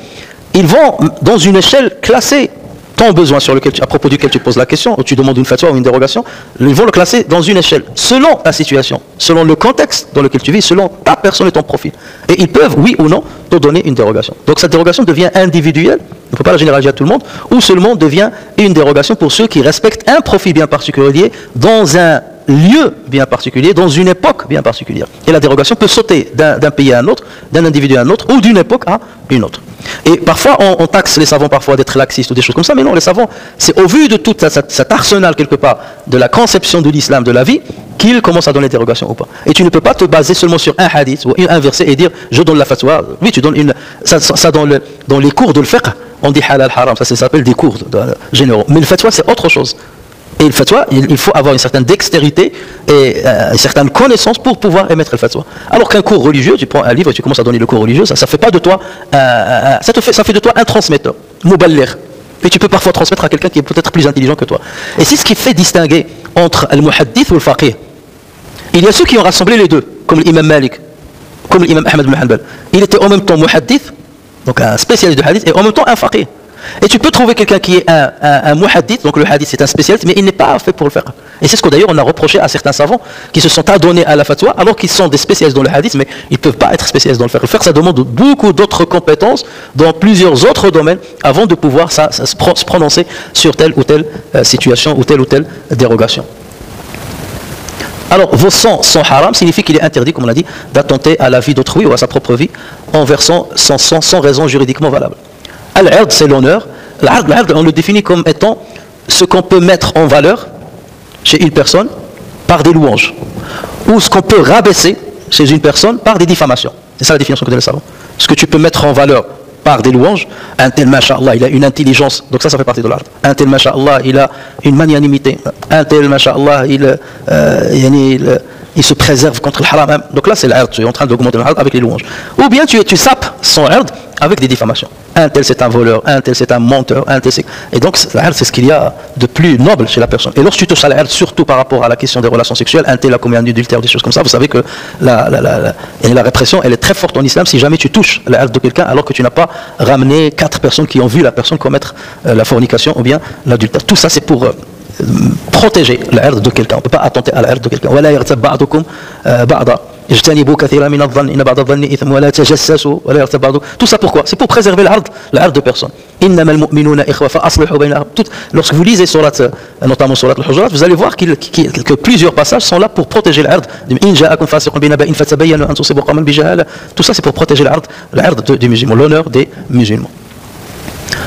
ils vont dans une échelle classer ton besoin à propos duquel tu poses la question, ou tu demandes une fatwa ou une dérogation, ils vont le classer dans une échelle, selon la situation, selon le contexte dans lequel tu vis, selon ta personne et ton profil. Et ils peuvent, oui ou non, te donner une dérogation. Donc cette dérogation devient individuelle, on ne peut pas la généraliser à tout le monde, ou seulement devient une dérogation pour ceux qui respectent un profil bien particulier dans un lieu bien particulier, dans une époque bien particulière. Et la dérogation peut sauter d'un pays à un autre, d'un individu à un autre, ou d'une époque à une autre. Et parfois, on taxe les savants parfois d'être laxistes ou des choses comme ça, mais non, les savants, c'est au vu de tout cet arsenal quelque part de la conception de l'islam, de la vie, qu'ils commencent à donner des dérogations ou pas. Et tu ne peux pas te baser seulement sur un hadith ou un verset et dire je donne la fatwa. Oui, tu donnes ça dans les cours de fiqh, on dit halal haram, ça s'appelle des cours généraux. Mais le fatwa, c'est autre chose. Et le fatwa, il faut avoir une certaine dextérité et une certaine connaissance pour pouvoir émettre le fatwa. Alors qu'un cours religieux, tu prends un livre et tu commences à donner le cours religieux, ça fait pas de toi, ça fait de toi un transmetteur, muballigh. Et tu peux parfois transmettre à quelqu'un qui est peut-être plus intelligent que toi. Et c'est ce qui fait distinguer entre le muhaddith ou le faqih. Il y a ceux qui ont rassemblé les deux, comme l'imam Malik, comme l'imam Ahmed ibn Hanbal. Il était en même temps muhaddith, donc un spécialiste de hadith, et en même temps un faqih. Et tu peux trouver quelqu'un qui est un muhaddith, donc le hadith c'est un spécialiste, mais il n'est pas fait pour le faire. Et c'est ce que d'ailleurs on a reproché à certains savants qui se sont adonnés à la fatwa, alors qu'ils sont des spécialistes dans le hadith, mais ils ne peuvent pas être spécialistes dans le fiqh. Le fiqh, ça demande beaucoup d'autres compétences dans plusieurs autres domaines avant de pouvoir se prononcer sur telle ou telle situation ou telle dérogation. Alors, vos sangs sont haram signifie qu'il est interdit, comme on l'a dit, d'attenter à la vie d'autrui ou à sa propre vie en versant son sang sans raison juridiquement valable. Al-'ird, c'est l'honneur. L''ird, on le définit comme étant ce qu'on peut mettre en valeur chez une personne par des louanges, ou ce qu'on peut rabaisser chez une personne par des diffamations. C'est ça la définition que donne le savant. Ce que tu peux mettre en valeur par des louanges, un tel masha'Allah, il a une intelligence, donc ça fait partie de l'art. Un tel masha'Allah, il a une magnanimité. Un tel masha'Allah, il se préserve contre le haram. Donc là, c'est l''ird, tu es en train d'augmenter l''ird avec les louanges. Ou bien tu sapes son ird avec des diffamations. Un tel c'est un voleur, un tel c'est un menteur, un tel c'est... Et donc l'ird, c'est ce qu'il y a de plus noble chez la personne. Et lorsque tu touches à l'ird, surtout par rapport à la question des relations sexuelles, un tel a commis un adultère, des choses comme ça, vous savez que la répression, elle est très forte en islam si jamais tu touches l'ird de quelqu'un alors que tu n'as pas ramené 4 personnes qui ont vu la personne commettre la fornication ou bien l'adultère. Tout ça, c'est pour... protéger l'ird de quelqu'un. On ne peut pas attenter à l'ird de quelqu'un. Tout ça pourquoi? C'est pour préserver l'ard de personne. Lorsque vous lisez notamment surat al-Hujurat, vous allez voir que plusieurs passages sont là pour protéger l'ard. Tout ça c'est pour protéger l'ard des musulmans, l'honneur des musulmans.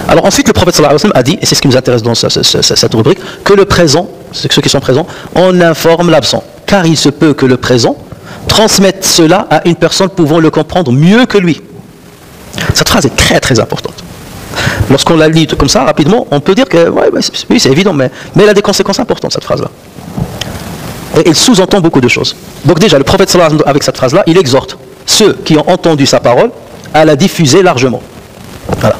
Alors ensuite le prophète sallallahu alayhi wa sallam a dit, et c'est ce qui nous intéresse dans cette rubrique, que le présent, ceux qui sont présents, on informe l'absent, car il se peut que le présent transmette cela à une personne pouvant le comprendre mieux que lui. Cette phrase est très très importante. Lorsqu'on la lit comme ça rapidement, on peut dire que ouais, oui c'est évident, mais elle a des conséquences importantes cette phrase-là. Et elle sous-entend beaucoup de choses. Donc déjà le prophète sallallahu alayhi wa sallam, avec cette phrase-là, il exhorte ceux qui ont entendu sa parole à la diffuser largement. Voilà.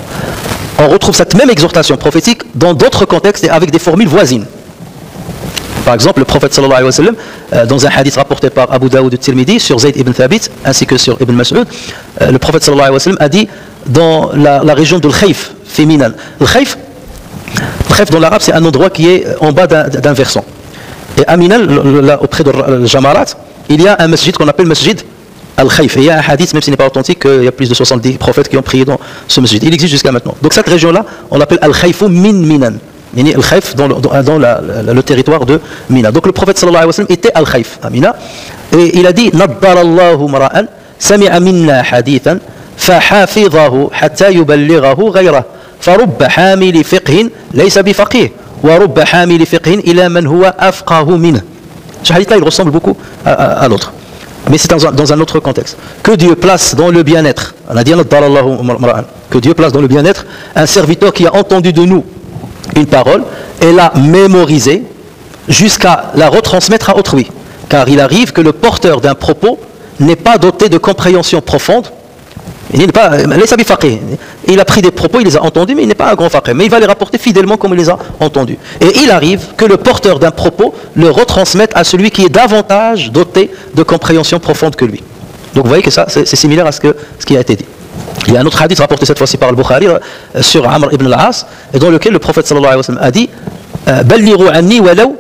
On retrouve cette même exhortation prophétique dans d'autres contextes et avec des formules voisines. Par exemple, le prophète sallallahu alayhi wa sallam, dans un hadith rapporté par Abu Daoud et Tirmidhi sur Zayd ibn Thabit ainsi que sur Ibn Mas'ud, le prophète sallallahu alayhi wa sallam a dit dans la région de l'Khayf, féminin. Le Khayf dans l'arabe, c'est un endroit qui est en bas d'un versant. Et à Mina, auprès de Jamarat, il y a un masjid qu'on appelle Masjid Al-Khayf. Et il y a un hadith, même s'il n'est pas authentique, qu'il y a plus de 70 prophètes qui ont prié dans ce masjid. Il existe jusqu'à maintenant. Donc cette région-là, on l'appelle Al-Khayfu min Minan. Al-Khayf dans le territoire de Mina. Donc le prophète sallallahu alayhi wa sallam était Al-Khayf à Mina. Et il a dit Naddarallahu mara'an sami'a minna hadithan fahafidhahu hatta yuballighahu ghayra farubba hamili fiqhin laysa bifaqih wa rubba hamili fiqhin ila man huwa afqahu minhu. Ce hadith-là, il ressemble beaucoup à l'autre. Mais c'est dans un autre contexte. Que Dieu place dans le bien-être, on a dit que Dieu place dans le bien-être un serviteur qui a entendu de nous une parole et l'a mémorisée jusqu'à la retransmettre à autrui. Car il arrive que le porteur d'un propos n'est pas doté de compréhension profonde. Il a pris des propos, il les a entendus, mais il n'est pas un grand faqih. Mais il va les rapporter fidèlement comme il les a entendus. Et il arrive que le porteur d'un propos le retransmette à celui qui est davantage doté de compréhension profonde que lui. Donc vous voyez que ça, c'est similaire à ce qui a été dit. Il y a un autre hadith rapporté cette fois-ci par al-Bukhari sur Amr ibn al-As, et dans lequel le prophète sallallahu alayhi wa sallam a dit Ballighu anni walaw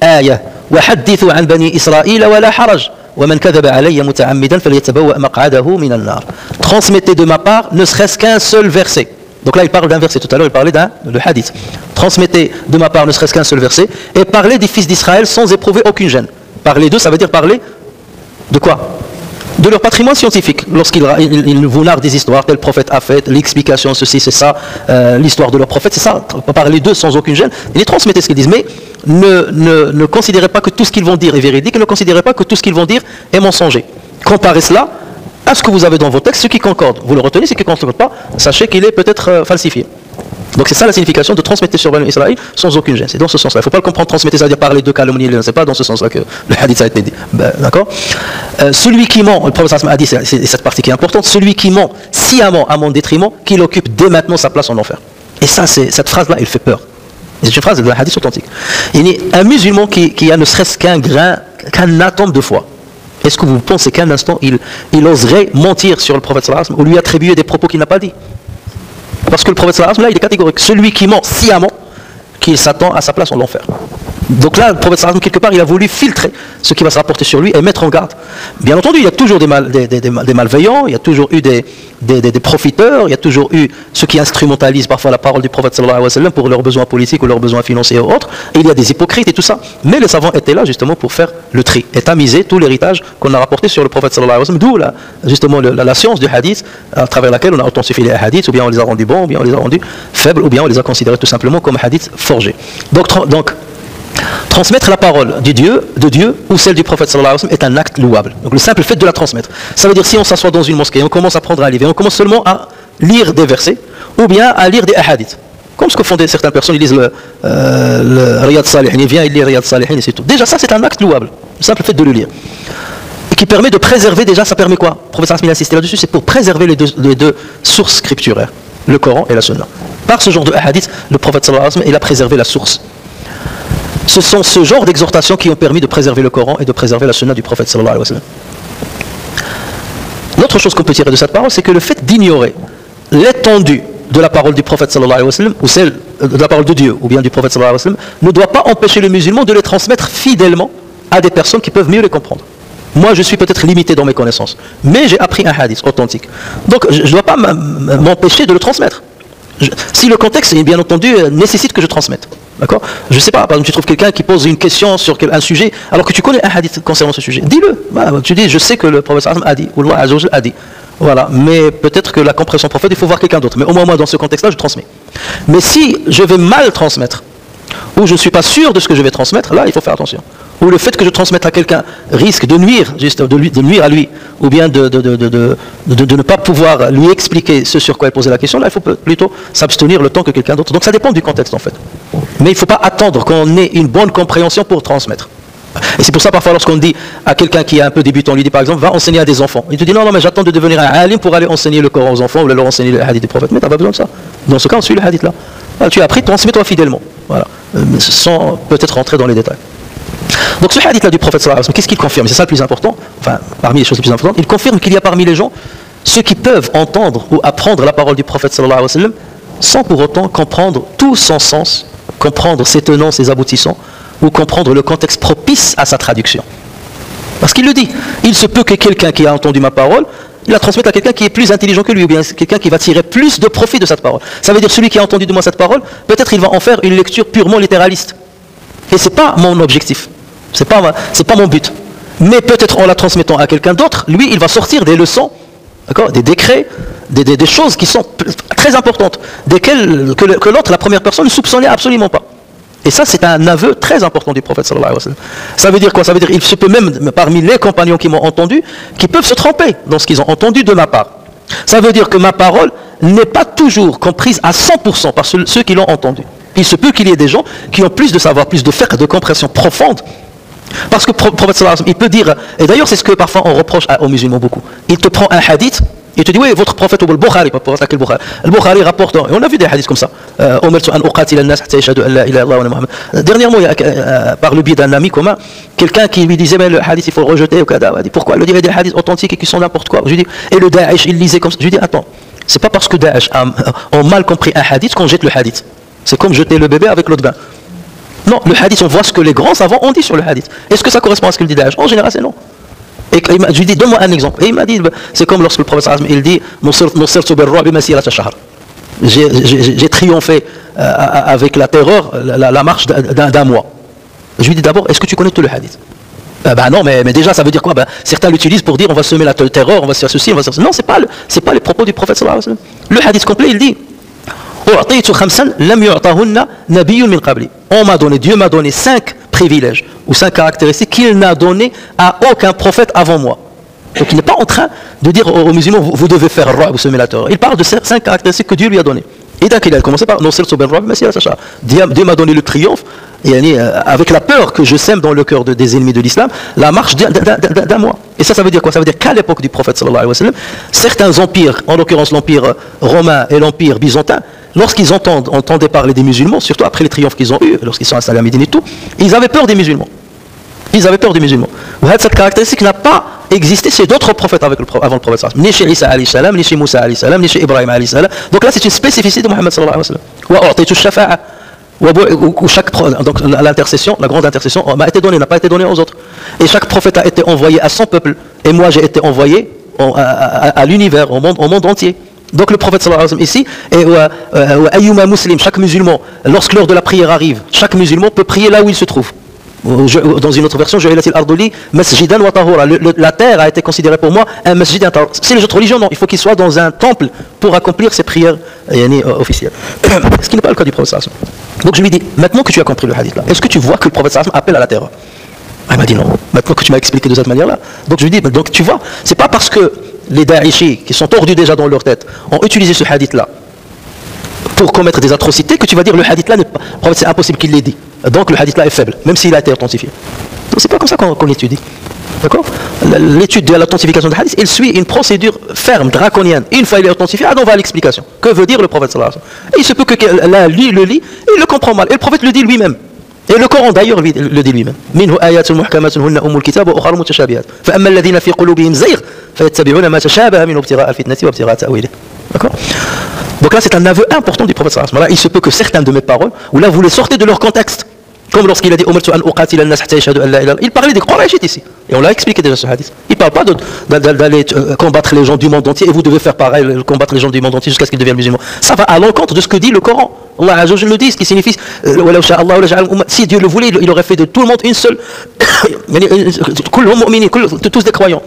ayah wa haddithu an bani Israël wa la haraj. Transmettez de ma part ne serait-ce qu'un seul verset. Donc là il parle d'un verset, tout à l'heure il parlait de hadith. Transmettez de ma part ne serait-ce qu'un seul verset et parlez des fils d'Israël sans éprouver aucune gêne. Parler d'eux, ça veut dire parler de quoi? De leur patrimoine scientifique. Lorsqu'ils vous narrent des histoires, tel prophète a fait, l'explication, ceci, c'est ça, l'histoire de leur prophète, c'est ça. Parler d'eux sans aucune gêne. Et les transmettez ce qu'ils disent. Mais ne considérez pas que tout ce qu'ils vont dire est véridique et ne considérez pas que tout ce qu'ils vont dire est mensonger. Comparez cela à ce que vous avez dans vos textes, ce qui concorde. Vous le retenez, ce qui ne concorde pas, sachez qu'il est peut-être falsifié. Donc c'est ça la signification de transmettre sur Bani Israël sans aucune gêne. C'est dans ce sens-là. Il ne faut pas le comprendre transmettre, c'est-à-dire parler de calomnie. Ce n'est pas dans ce sens-là que le hadith a été dit. D'accord. Celui qui ment, le prophète a dit, c'est cette partie qui est importante, celui qui ment sciemment à mon détriment, qu'il occupe dès maintenant sa place en enfer. Et ça, cette phrase-là, elle fait peur. C'est une phrase de la hadith authentique. Un musulman qui a ne serait-ce qu'un grain, qu'un atome de foi, est-ce que vous pensez qu'un instant il oserait mentir sur le prophète sallallahu alayhi wa sallam ou lui attribuer des propos qu'il n'a pas dit? Parce que le prophète sallallahu alayhi wa sallam, là, il est catégorique. Celui qui ment sciemment, qu'il s'attend à sa place en enfer. Donc là, le prophète sallallahu alayhi wa sallam, quelque part, il a voulu filtrer ce qui va se rapporter sur lui et mettre en garde. Bien entendu, il y a toujours des malveillants, il y a toujours eu des profiteurs, il y a toujours eu ceux qui instrumentalisent parfois la parole du prophète sallallahu alayhi wa sallam pour leurs besoins politiques ou leurs besoins financiers ou autres. Et il y a des hypocrites et tout ça. Mais les savants étaient là justement pour faire le tri et tamiser tout l'héritage qu'on a rapporté sur le prophète sallallahu alayhi wa sallam. D'où justement la science du hadith à travers laquelle on a authentifié les hadiths, ou bien on les a rendus bons, ou bien on les a rendus faibles, ou bien on les a considérés tout simplement comme hadiths forgés. Donc transmettre la parole de Dieu ou celle du prophète sallallahu alayhi wa sallam est un acte louable. Donc le simple fait de la transmettre. Ça veut dire si on s'assoit dans une mosquée, on commence à prendre un livre et on commence seulement à lire des versets ou bien à lire des hadiths. Comme ce que font certaines personnes, ils lisent le Riyad Salihin, il vient, il lit Riyad Salihin et c'est tout. Déjà ça c'est un acte louable, le simple fait de le lire. Et qui permet de préserver, déjà ça permet quoi? Le prophète sallallahu alayhi wa sallam insisté là-dessus, c'est pour préserver les deux sources scripturaires, le Coran et la Sunna. Par ce genre de hadith, le prophète sallallahu alayhi wa sallam, il a préservé la source. Ce sont ce genre d'exhortations qui ont permis de préserver le Coran et de préserver la Sunna du prophète sallallahu alayhi wa sallam. L'autre chose qu'on peut tirer de cette parole, c'est que le fait d'ignorer l'étendue de la parole du prophète sallallahu alayhi wa sallam, ou celle de la parole de Dieu, ou bien du prophète sallallahu alayhi wa sallam, ne doit pas empêcher le musulman de les transmettre fidèlement à des personnes qui peuvent mieux les comprendre. Moi, je suis peut-être limité dans mes connaissances, mais j'ai appris un hadith authentique. Donc, je ne dois pas m'empêcher de le transmettre. Si le contexte, bien entendu, nécessite que je transmette. D'accord? Je ne sais pas, par exemple, tu trouves quelqu'un qui pose une question sur un sujet, alors que tu connais un hadith concernant ce sujet. Dis-le. Tu dis, je sais que le prophète a dit, ou Allah Azza wa Jalla a dit. Voilà, mais peut-être que la compréhension prophète, il faut voir quelqu'un d'autre. Mais au moins, moi, dans ce contexte-là, je transmets. Mais si je vais mal transmettre, ou je ne suis pas sûr de ce que je vais transmettre, là, il faut faire attention. Ou le fait que je transmette à quelqu'un risque de nuire, juste de nuire à lui, ou bien de ne pas pouvoir lui expliquer ce sur quoi il posait la question, là, il faut plutôt s'abstenir le temps que quelqu'un d'autre. Donc ça dépend du contexte, en fait. Mais il ne faut pas attendre qu'on ait une bonne compréhension pour transmettre. Et c'est pour ça, parfois, lorsqu'on dit à quelqu'un qui est un peu débutant, on lui dit par exemple, va enseigner à des enfants. Il te dit, non, mais j'attends de devenir un alim pour aller enseigner le Coran aux enfants ou leur enseigner le hadith du prophète. Mais tu n'as pas besoin de ça. Dans ce cas, on suit le hadith là. Alors, tu as appris, transmets-toi fidèlement. Voilà. Sans peut-être rentrer dans les détails. Donc ce hadith là du prophète sallallahu alayhi wa sallam, qu'est-ce qu'il confirme? C'est ça le plus important, enfin parmi les choses les plus importantes. Il confirme qu'il y a parmi les gens ceux qui peuvent entendre ou apprendre la parole du prophète sallallahu alayhi wa sallam sans pour autant comprendre tout son sens, comprendre ses tenants, ses aboutissants, ou comprendre le contexte propice à sa traduction. Parce qu'il le dit, il se peut que quelqu'un qui a entendu ma parole, il la transmette à quelqu'un qui est plus intelligent que lui, ou bien quelqu'un qui va tirer plus de profit de cette parole. Ça veut dire celui qui a entendu de moi cette parole, peut-être il va en faire une lecture purement littéraliste. Et ce n'est pas mon objectif, ce n'est pas mon but. Mais peut-être en la transmettant à quelqu'un d'autre, lui, il va sortir des leçons, des décrets, des choses qui sont très importantes, desquelles que l'autre, la première personne, ne soupçonnait absolument pas. Et ça, c'est un aveu très important du prophète sallallahu alayhi wa sallam. Ça veut dire quoi? Ça veut dire qu'il se peut même, parmi les compagnons qui m'ont entendu, qui peuvent se tromper dans ce qu'ils ont entendu de ma part. Ça veut dire que ma parole n'est pas toujours comprise à 100% par ceux qui l'ont entendu. Il se peut qu'il y ait des gens qui ont plus de savoir, plus de fiqh, de compréhension profonde. Parce que le prophète sallallahu alayhi wa sallam, il peut dire, et d'ailleurs c'est ce que parfois on reproche aux musulmans beaucoup, il te prend un hadith, il te dit, oui, votre prophète ou le Bukhari, pas pour attaquer le Bukhari. Le Bukhari rapporte, et on a vu des hadiths comme ça. Dernièrement, par le biais d'un ami commun, quelqu'un qui lui disait, mais le hadith, il faut le rejeter. Il dit, pourquoi? Il dit, il y a des hadiths authentiques et qui sont n'importe quoi. Je lui dis, et le Daesh, il lisait comme ça. Je lui dis, attends, c'est pas parce que Daesh a mal compris un hadith qu'on jette le hadith. C'est comme jeter le bébé avec l'eau de bain. Non, le hadith, on voit ce que les grands savants ont dit sur le hadith. Est-ce que ça correspond à ce qu'il dit Daesh? En général, c'est non. Et je lui dis, donne-moi un exemple. Et il m'a dit, c'est comme lorsque le prophète il dit, j'ai triomphé avec la terreur, la marche d'un mois. Je lui dis d'abord, est-ce que tu connais tout le hadith? Non, mais déjà, ça veut dire quoi? Certains l'utilisent pour dire, on va semer la terreur, on va se faire ceci, on va se faire ceci. Non, c'est pas les propos du prophète sallallahu alayhi wa sallam. Le hadith complet, il dit, Dieu m'a donné 5 privilèges ou 5 caractéristiques qu'il n'a donné à aucun prophète avant moi. Donc il n'est pas en train de dire aux musulmans, vous devez faire roi, vous semer la terreur. Il parle de 5 caractéristiques que Dieu lui a données. Et donc il a commencé par Dieu m'a donné le triomphe, et avec la peur que je sème dans le cœur des ennemis de l'islam, la marche d'un mois. Et ça veut dire quoi? Ça veut dire qu'à l'époque du prophète sallallahu alayhi wa sallam, certains empires, en l'occurrence l'empire romain et l'empire byzantin, lorsqu'ils entendaient parler des musulmans, surtout après les triomphes qu'ils ont eus, lorsqu'ils sont installés à Médine et tout, ils avaient peur des musulmans. Ils avaient peur des musulmans. Cette caractéristique n'a pas existé chez d'autres prophètes avant le prophète. Ni chez Isa alayhi salam, ni chez Moussa alayhi salam, ni chez Ibrahim alayhi salam. Donc là, c'est une spécificité de Muhammad sallallahu alayhi wa sallam. Où donc l'intercession, la grande intercession m'a été donnée, n'a pas été donnée aux autres. Et chaque prophète a été envoyé à son peuple. Et moi, j'ai été envoyé à l'univers, au monde entier. Donc le prophète sallallahu alayhi wa sallam ici, et ayyuma muslim, chaque musulman, lorsque l'heure de la prière arrive, chaque musulman peut prier là où il se trouve. Dans une autre version, la terre a été considérée pour moi un masjid. C'est les autres religions, non, il faut qu'il soit dans un temple pour accomplir ses prières officielles. Ce qui n'est pas le cas du prophète sallallahu alayhi wa sallam. Donc je lui dis, maintenant que tu as compris le hadith là, est-ce que tu vois que le prophète sallallahu alayhi wa sallam appelle à la terreur? Il m'a dit non, maintenant que tu m'as expliqué de cette manière-là. Donc je lui dis, donc tu vois, c'est pas parce que les Daeshis, qui sont tordus déjà dans leur tête, ont utilisé ce hadith-là pour commettre des atrocités, que tu vas dire le hadith-là, c'est impossible qu'il l'ait dit. Donc le hadith-là est faible, même s'il a été authentifié. Donc c'est pas comme ça qu'on l'étudie. D'accord? L'étude de l'authentification du hadith, il suit une procédure ferme, draconienne. Une fois il est authentifié, on va à l'explication. Que veut dire le prophète sallallahu alayhi wa sallam? Et il se peut que là, lui le lit, et il le comprend mal. Et le prophète le dit lui-même. Et le Coran d'ailleurs le dit lui-même. Minhu ayatul muhkamatun hunna umul kitab wa ukhra mutashabihat. Fa amma alladhina fi qulubihim zayg fayattabi'una ma tashabaha minhu ibtigha'a al-fitnati wa ibtigha'a ta'wilihi. D'accord? Donc là c'est un aveu important du prophète sallallahu alayhi wa sallam. Il se peut que certaines de mes paroles, ou là vous les sortez de leur contexte. Comme lorsqu'il a dit il parlait des Qurayshites ici. Et on l'a expliqué déjà ce hadith. Il ne parle pas d'aller combattre les gens du monde entier et vous devez faire pareil, combattre les gens du monde entier jusqu'à ce qu'ils deviennent musulmans. Ça va à l'encontre de ce que dit le Coran. Allah Azza wa Jalla le dit, ce qui signifie si Dieu le voulait, il aurait fait de tout le monde une seule, tous des croyants.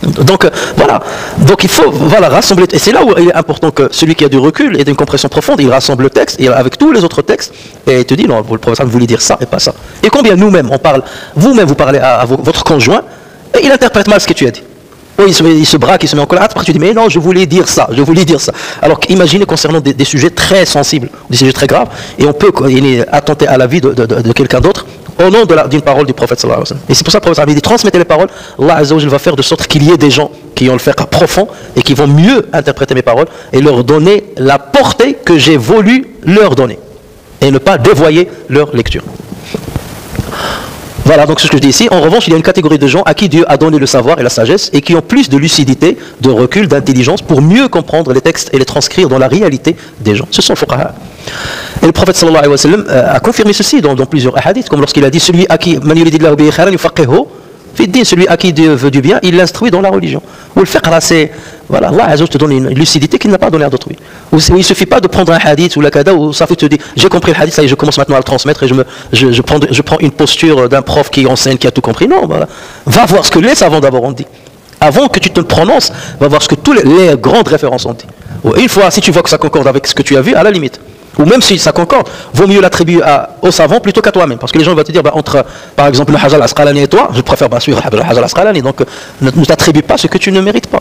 Donc voilà, donc il faut rassembler, et c'est là où il est important que celui qui a du recul et d'une compréhension profonde, il rassemble le texte et avec tous les autres textes et il te dit non, le professeur voulait dire ça et pas ça. Et combien nous-mêmes on parle, vous-même vous parlez à votre conjoint et il interprète mal ce que tu as dit. Oh, il se braque, il se met en colère, après tu dis mais non, je voulais dire ça. Alors imaginez concernant des sujets très sensibles, des sujets très graves, et on peut attenter à la vie de quelqu'un d'autre au nom d'une parole du prophète sallallahu alayhi wa sallam. Et c'est pour ça que le prophète avait dit transmettez les paroles, Allah Azza wa Jalla va faire de sorte qu'il y ait des gens qui ont le fiqh profond et qui vont mieux interpréter mes paroles et leur donner la portée que j'ai voulu leur donner et ne pas dévoyer leur lecture. Voilà, donc ce que je dis ici. En revanche, il y a une catégorie de gens à qui Dieu a donné le savoir et la sagesse et qui ont plus de lucidité, de recul, d'intelligence pour mieux comprendre les textes et les transcrire dans la réalité des gens. Ce sont les fuqaha. Et le prophète sallallahu alayhi wa sallam a confirmé ceci dans plusieurs hadiths, comme lorsqu'il a dit celui à qui celui à qui Dieu veut du bien, il l'instruit dans la religion. Ou le fiqh, c'est voilà, Allah Azza wa Jalla te donne une lucidité qu'il n'a pas donnée à d'autrui. Ou il ne suffit pas de prendre un hadith ou la kada où ça fait te dire j'ai compris le hadith, ça y est, je commence maintenant à le transmettre et je prends une posture d'un prof qui enseigne, qui a tout compris. Non, voilà. Va voir ce que les savants d'abord ont dit. Avant que tu te prononces, va voir ce que toutes les grandes références ont dit. Ou une fois, si tu vois que ça concorde avec ce que tu as vu, à la limite. Ou même si ça concorde, vaut mieux l'attribuer aux savants plutôt qu'à toi-même. Parce que les gens vont te dire, entre par exemple le Hajar al-Asqalani et toi, je préfère suivre le Hajar al-Asqalani. Donc ne t'attribue pas ce que tu ne mérites pas.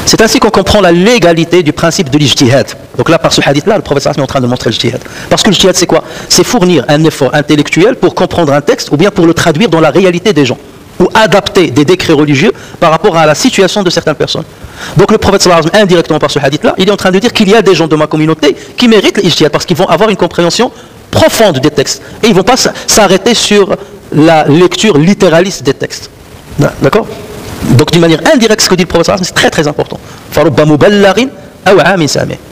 C'est ainsi qu'on comprend la légalité du principe de l'ijtihad. Donc là, par ce hadith-là, le prophète est en train de montrer l'ijtihad. Parce que l'ijtihad, c'est quoi? C'est fournir un effort intellectuel pour comprendre un texte ou bien pour le traduire dans la réalité des gens. Ou adapter des décrets religieux par rapport à la situation de certaines personnes. Donc le prophète sallallahu alayhi wa sallam, indirectement par ce hadith-là, il est en train de dire qu'il y a des gens de ma communauté qui méritent l'ijtihad parce qu'ils vont avoir une compréhension profonde des textes. Et ils ne vont pas s'arrêter sur la lecture littéraliste des textes. D'accord? Donc d'une manière indirecte, ce que dit le prophète sallallahu alayhi wa sallam, c'est très très important.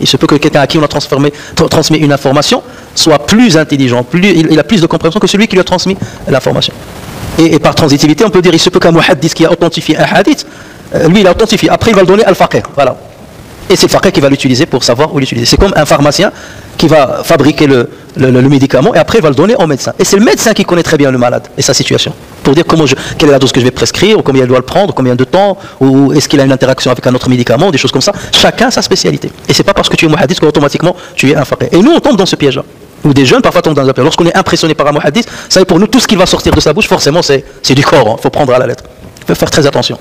Il se peut que quelqu'un à qui on a transmis une information soit plus intelligent, il a plus de compréhension que celui qui lui a transmis l'information. Et par transitivité, on peut dire il se peut qu'un muhaddith qui a authentifié un hadith, lui il a authentifié, après il va le donner al faqih, voilà. Et c'est le faqih qui va l'utiliser pour savoir où l'utiliser. C'est comme un pharmacien qui va fabriquer le médicament et après il va le donner au médecin. Et c'est le médecin qui connaît très bien le malade et sa situation. Pour dire quelle est la dose que je vais prescrire, ou combien il doit le prendre, combien de temps, ou est-ce qu'il a une interaction avec un autre médicament, des choses comme ça. Chacun sa spécialité. Et c'est pas parce que tu es muhaddith qu'automatiquement tu es un faqih. Et nous on tombe dans ce piège-là. Ou des jeunes parfois tombent dans un piège. Lorsqu'on est impressionné par un muhaddith, ça y est, pour nous tout ce qui va sortir de sa bouche, forcément c'est du Coran. Il faut prendre à la lettre. Il faut faire très attention.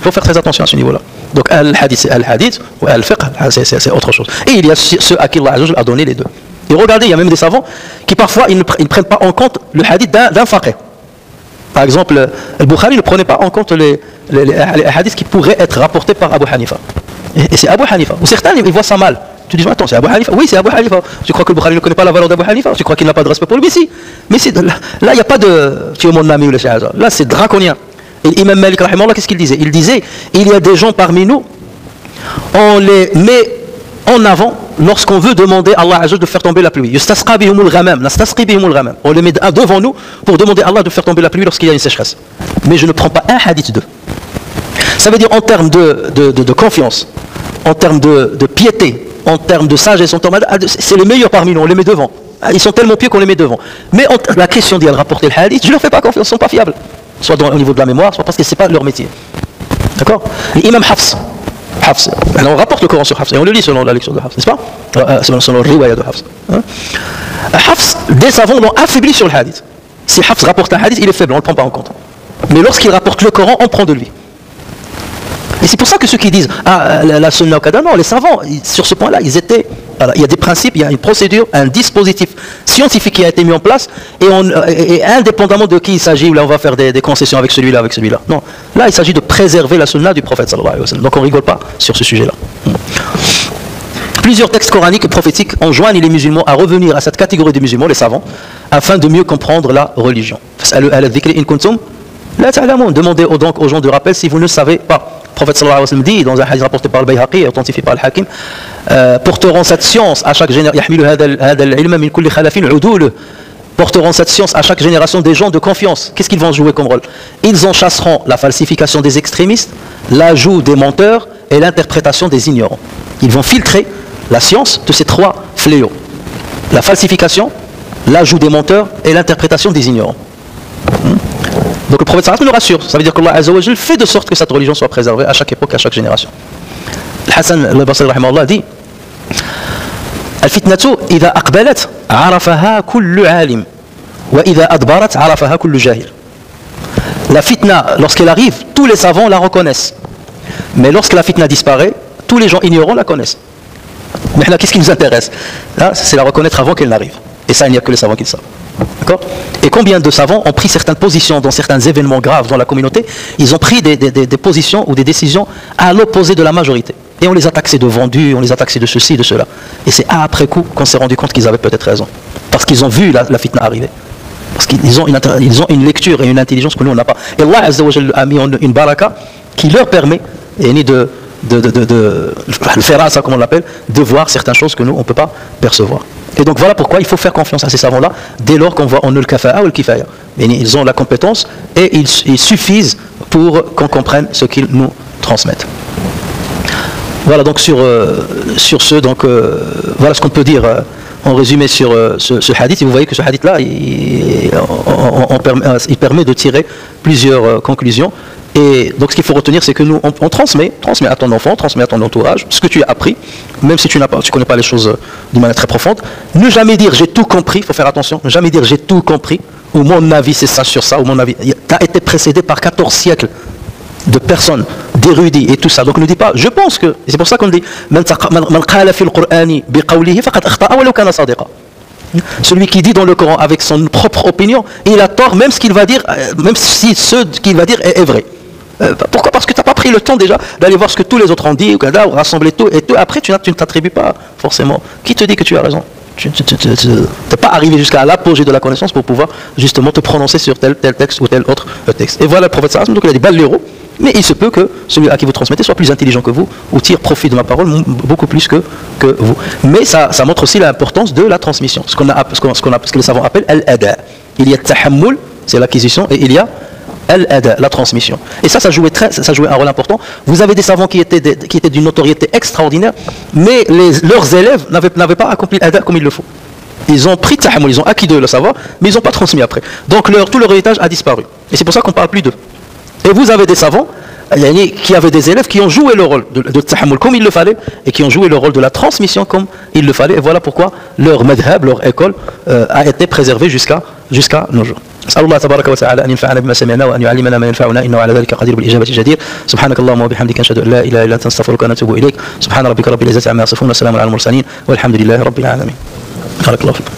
Il faut faire très attention à ce niveau-là. Donc al-hadith c'est al-hadith, ou al-fiqh c'est autre chose. Et il y a ceux à qui Allah a donné les deux. Et regardez, il y a même des savants qui parfois ils ne prennent pas en compte le hadith d'un faqih. Par exemple, al-Bukhari ne prenait pas en compte les hadiths qui pourraient être rapportés par Abu Hanifa. Et c'est Abu Hanifa. Ou certains ils voient ça mal. Tu dis, attends, c'est Abu Hanifa. Oui, c'est Abu Hanifa. Tu crois que le Bukhari ne connaît pas la valeur d'Abu Hanifa? Tu crois qu'il n'a pas de respect pour lui? Mais si. Mais là, il n'y a pas de tu es mon ami ou le shahada. Là, c'est draconien. Et l'imam Malik, qu'est-ce qu'il disait? Il disait, il y a des gens parmi nous, on les met en avant lorsqu'on veut demander à Allah Azza de faire tomber la pluie. On les met devant nous pour demander à Allah de faire tomber la pluie lorsqu'il y a une sécheresse. Mais je ne prends pas un hadith d'eux. Ça veut dire en termes de confiance, en termes de piété, en termes de sagesse, c'est les meilleurs parmi nous, on les met devant. Ils sont tellement pieux qu'on les met devant. Mais la question d'y rapporter le hadith, je ne leur fais pas confiance, ils ne sont pas fiables. Soit au niveau de la mémoire, soit parce que ce n'est pas leur métier. D'accord? L'imam Hafs. Alors on rapporte le Coran sur Hafs, et on le lit selon la lecture de Hafs, n'est-ce pas? Selon le riwaya de Hafs. Hafs, des savants l'ont affaibli sur le hadith. Si Hafs rapporte un hadith, il est faible, on ne le prend pas en compte. Mais lorsqu'il rapporte le Coran, on prend de lui. Et c'est pour ça que ceux qui disent la sunna au kada, non, les savants, sur ce point-là, ils étaient. Voilà, il y a des principes, il y a une procédure, un dispositif scientifique qui a été mis en place, et indépendamment de qui il s'agit, là on va faire des concessions avec celui-là, avec celui-là. Non, là il s'agit de préserver la sunna du prophète sallallahu alayhi wa sallam. Donc on ne rigole pas sur ce sujet-là. Plusieurs textes coraniques et prophétiques enjoignent les musulmans à revenir à cette catégorie de musulmans, les savants, afin de mieux comprendre la religion. Demandez donc aux gens de rappel si vous ne savez pas. Le prophète sallallahu alayhi wa sallam dit dans un hadith rapporté par le Bayhaqi et authentifié par le Hakim, porteront cette science à chaque génération, porteront cette science à chaque génération des gens de confiance. Qu'est-ce qu'ils vont jouer comme rôle? Ils en chasseront la falsification des extrémistes, l'ajout des menteurs et l'interprétation des ignorants. Ils vont filtrer la science de ces trois fléaux: la falsification, l'ajout des menteurs et l'interprétation des ignorants. Donc le prophète sallallahu alayhi wa sallam nous rassure. Ça veut dire qu'Allah Azza wa Jal fait de sorte que cette religion soit préservée à chaque époque, à chaque génération. Hassan al-Basri rahimahullah dit: الفتنة إذا أقبلت عرفها كل عالم وإذا أدبرت عرفها كل جاهل. La fitna, lorsqu'elle arrive, tous les savants la reconnaissent. Mais lorsque la fitna disparaît, tous les gens ignorants la connaissent. Maintenant, qu'est-ce qui nous intéresse? C'est la reconnaître avant qu'elle n'arrive. Et ça, il n'y a que les savants qui le savent. D'accord? Et combien de savants ont pris certaines positions dans certains événements graves dans la communauté? Ils ont pris des positions ou des décisions à l'opposé de la majorité. Et on les a taxés de vendus, on les a taxés de ceci, de cela. Et c'est après coup qu'on s'est rendu compte qu'ils avaient peut-être raison. Parce qu'ils ont vu la fitna arriver. Parce qu'ils ont une lecture et une intelligence que nous on n'a pas. Et Allah Azza wa Jalla a mis une baraka qui leur permet de le faire ça, comme on l'appelle, de voir certaines choses que nous on ne peut pas percevoir. Et donc voilà pourquoi il faut faire confiance à ces savants-là dès lors qu'on voit en eux le kafa'a ou le kifaya. Ils ont la compétence et ils suffisent pour qu'on comprenne ce qu'ils nous transmettent. Voilà donc sur ce, donc voilà ce qu'on peut dire en résumé sur ce hadith. Et vous voyez que ce hadith-là, il permet de tirer plusieurs conclusions. Et donc ce qu'il faut retenir, c'est que nous, on transmet à ton enfant, transmet à ton entourage ce que tu as appris, même si tu connais pas les choses d'une manière très profonde. Ne jamais dire j'ai tout compris, il faut faire attention, ne jamais dire j'ai tout compris, ou mon avis c'est ça sur ça, ou mon avis. Tu as été précédé par 14 siècles de personnes, d'érudits et tout ça. Donc ne dis pas, je pense que, et c'est pour ça qu'on dit celui qui dit dans le Coran avec son propre opinion, il a tort même ce qu'il va dire, même si ce qu'il va dire est vrai. Pourquoi? Parce que tu n'as pas pris le temps déjà d'aller voir ce que tous les autres ont dit, ou rassembler tout, et tout. Après tu ne t'attribues pas forcément. Qui te dit que tu as raison? Tu n'es pas arrivé jusqu'à l'apogée de la connaissance pour pouvoir justement te prononcer sur tel texte ou tel autre texte. Et voilà le prophète sallallahu alayhi wa sallam, donc il a dit balléro, mais il se peut que celui à qui vous transmettez soit plus intelligent que vous ou tire profit de ma parole beaucoup plus que vous. Mais ça montre aussi l'importance de la transmission, ce que les savants appellent al-ada. Il y a tahammul, c'est l'acquisition, et il y a al-ada, la transmission. Et ça jouait un rôle important. Vous avez des savants qui étaient d'une notoriété extraordinaire, mais leurs élèves n'avaient pas accompli l'ada comme il le faut. Ils ont pris tahammul, ils ont acquis de le savoir, mais ils n'ont pas transmis après. Donc tout leur héritage a disparu. Et c'est pour ça qu'on ne parle plus d'eux. Et vous avez des savants qui avaient des élèves qui ont joué le rôle de tahammul comme il le fallait, et qui ont joué le rôle de la transmission comme il le fallait. Et voilà pourquoi leur madhab, leur école a été préservée jusqu'à nos jours. أسأل الله تبارك وتعالى أن ينفعنا بما سمعنا وأن يعلمنا ما ينفعنا إنه على ذلك قدير بالإجابة جدير. سبحانك اللهم وبحمدك نشهد أن لا إله إلا أنت نستغفرك ونتوب إليك. سبحان ربك رب العزة عما يصفون وسلام على المرسلين والحمد لله رب العالمين. بارك الله فيكم.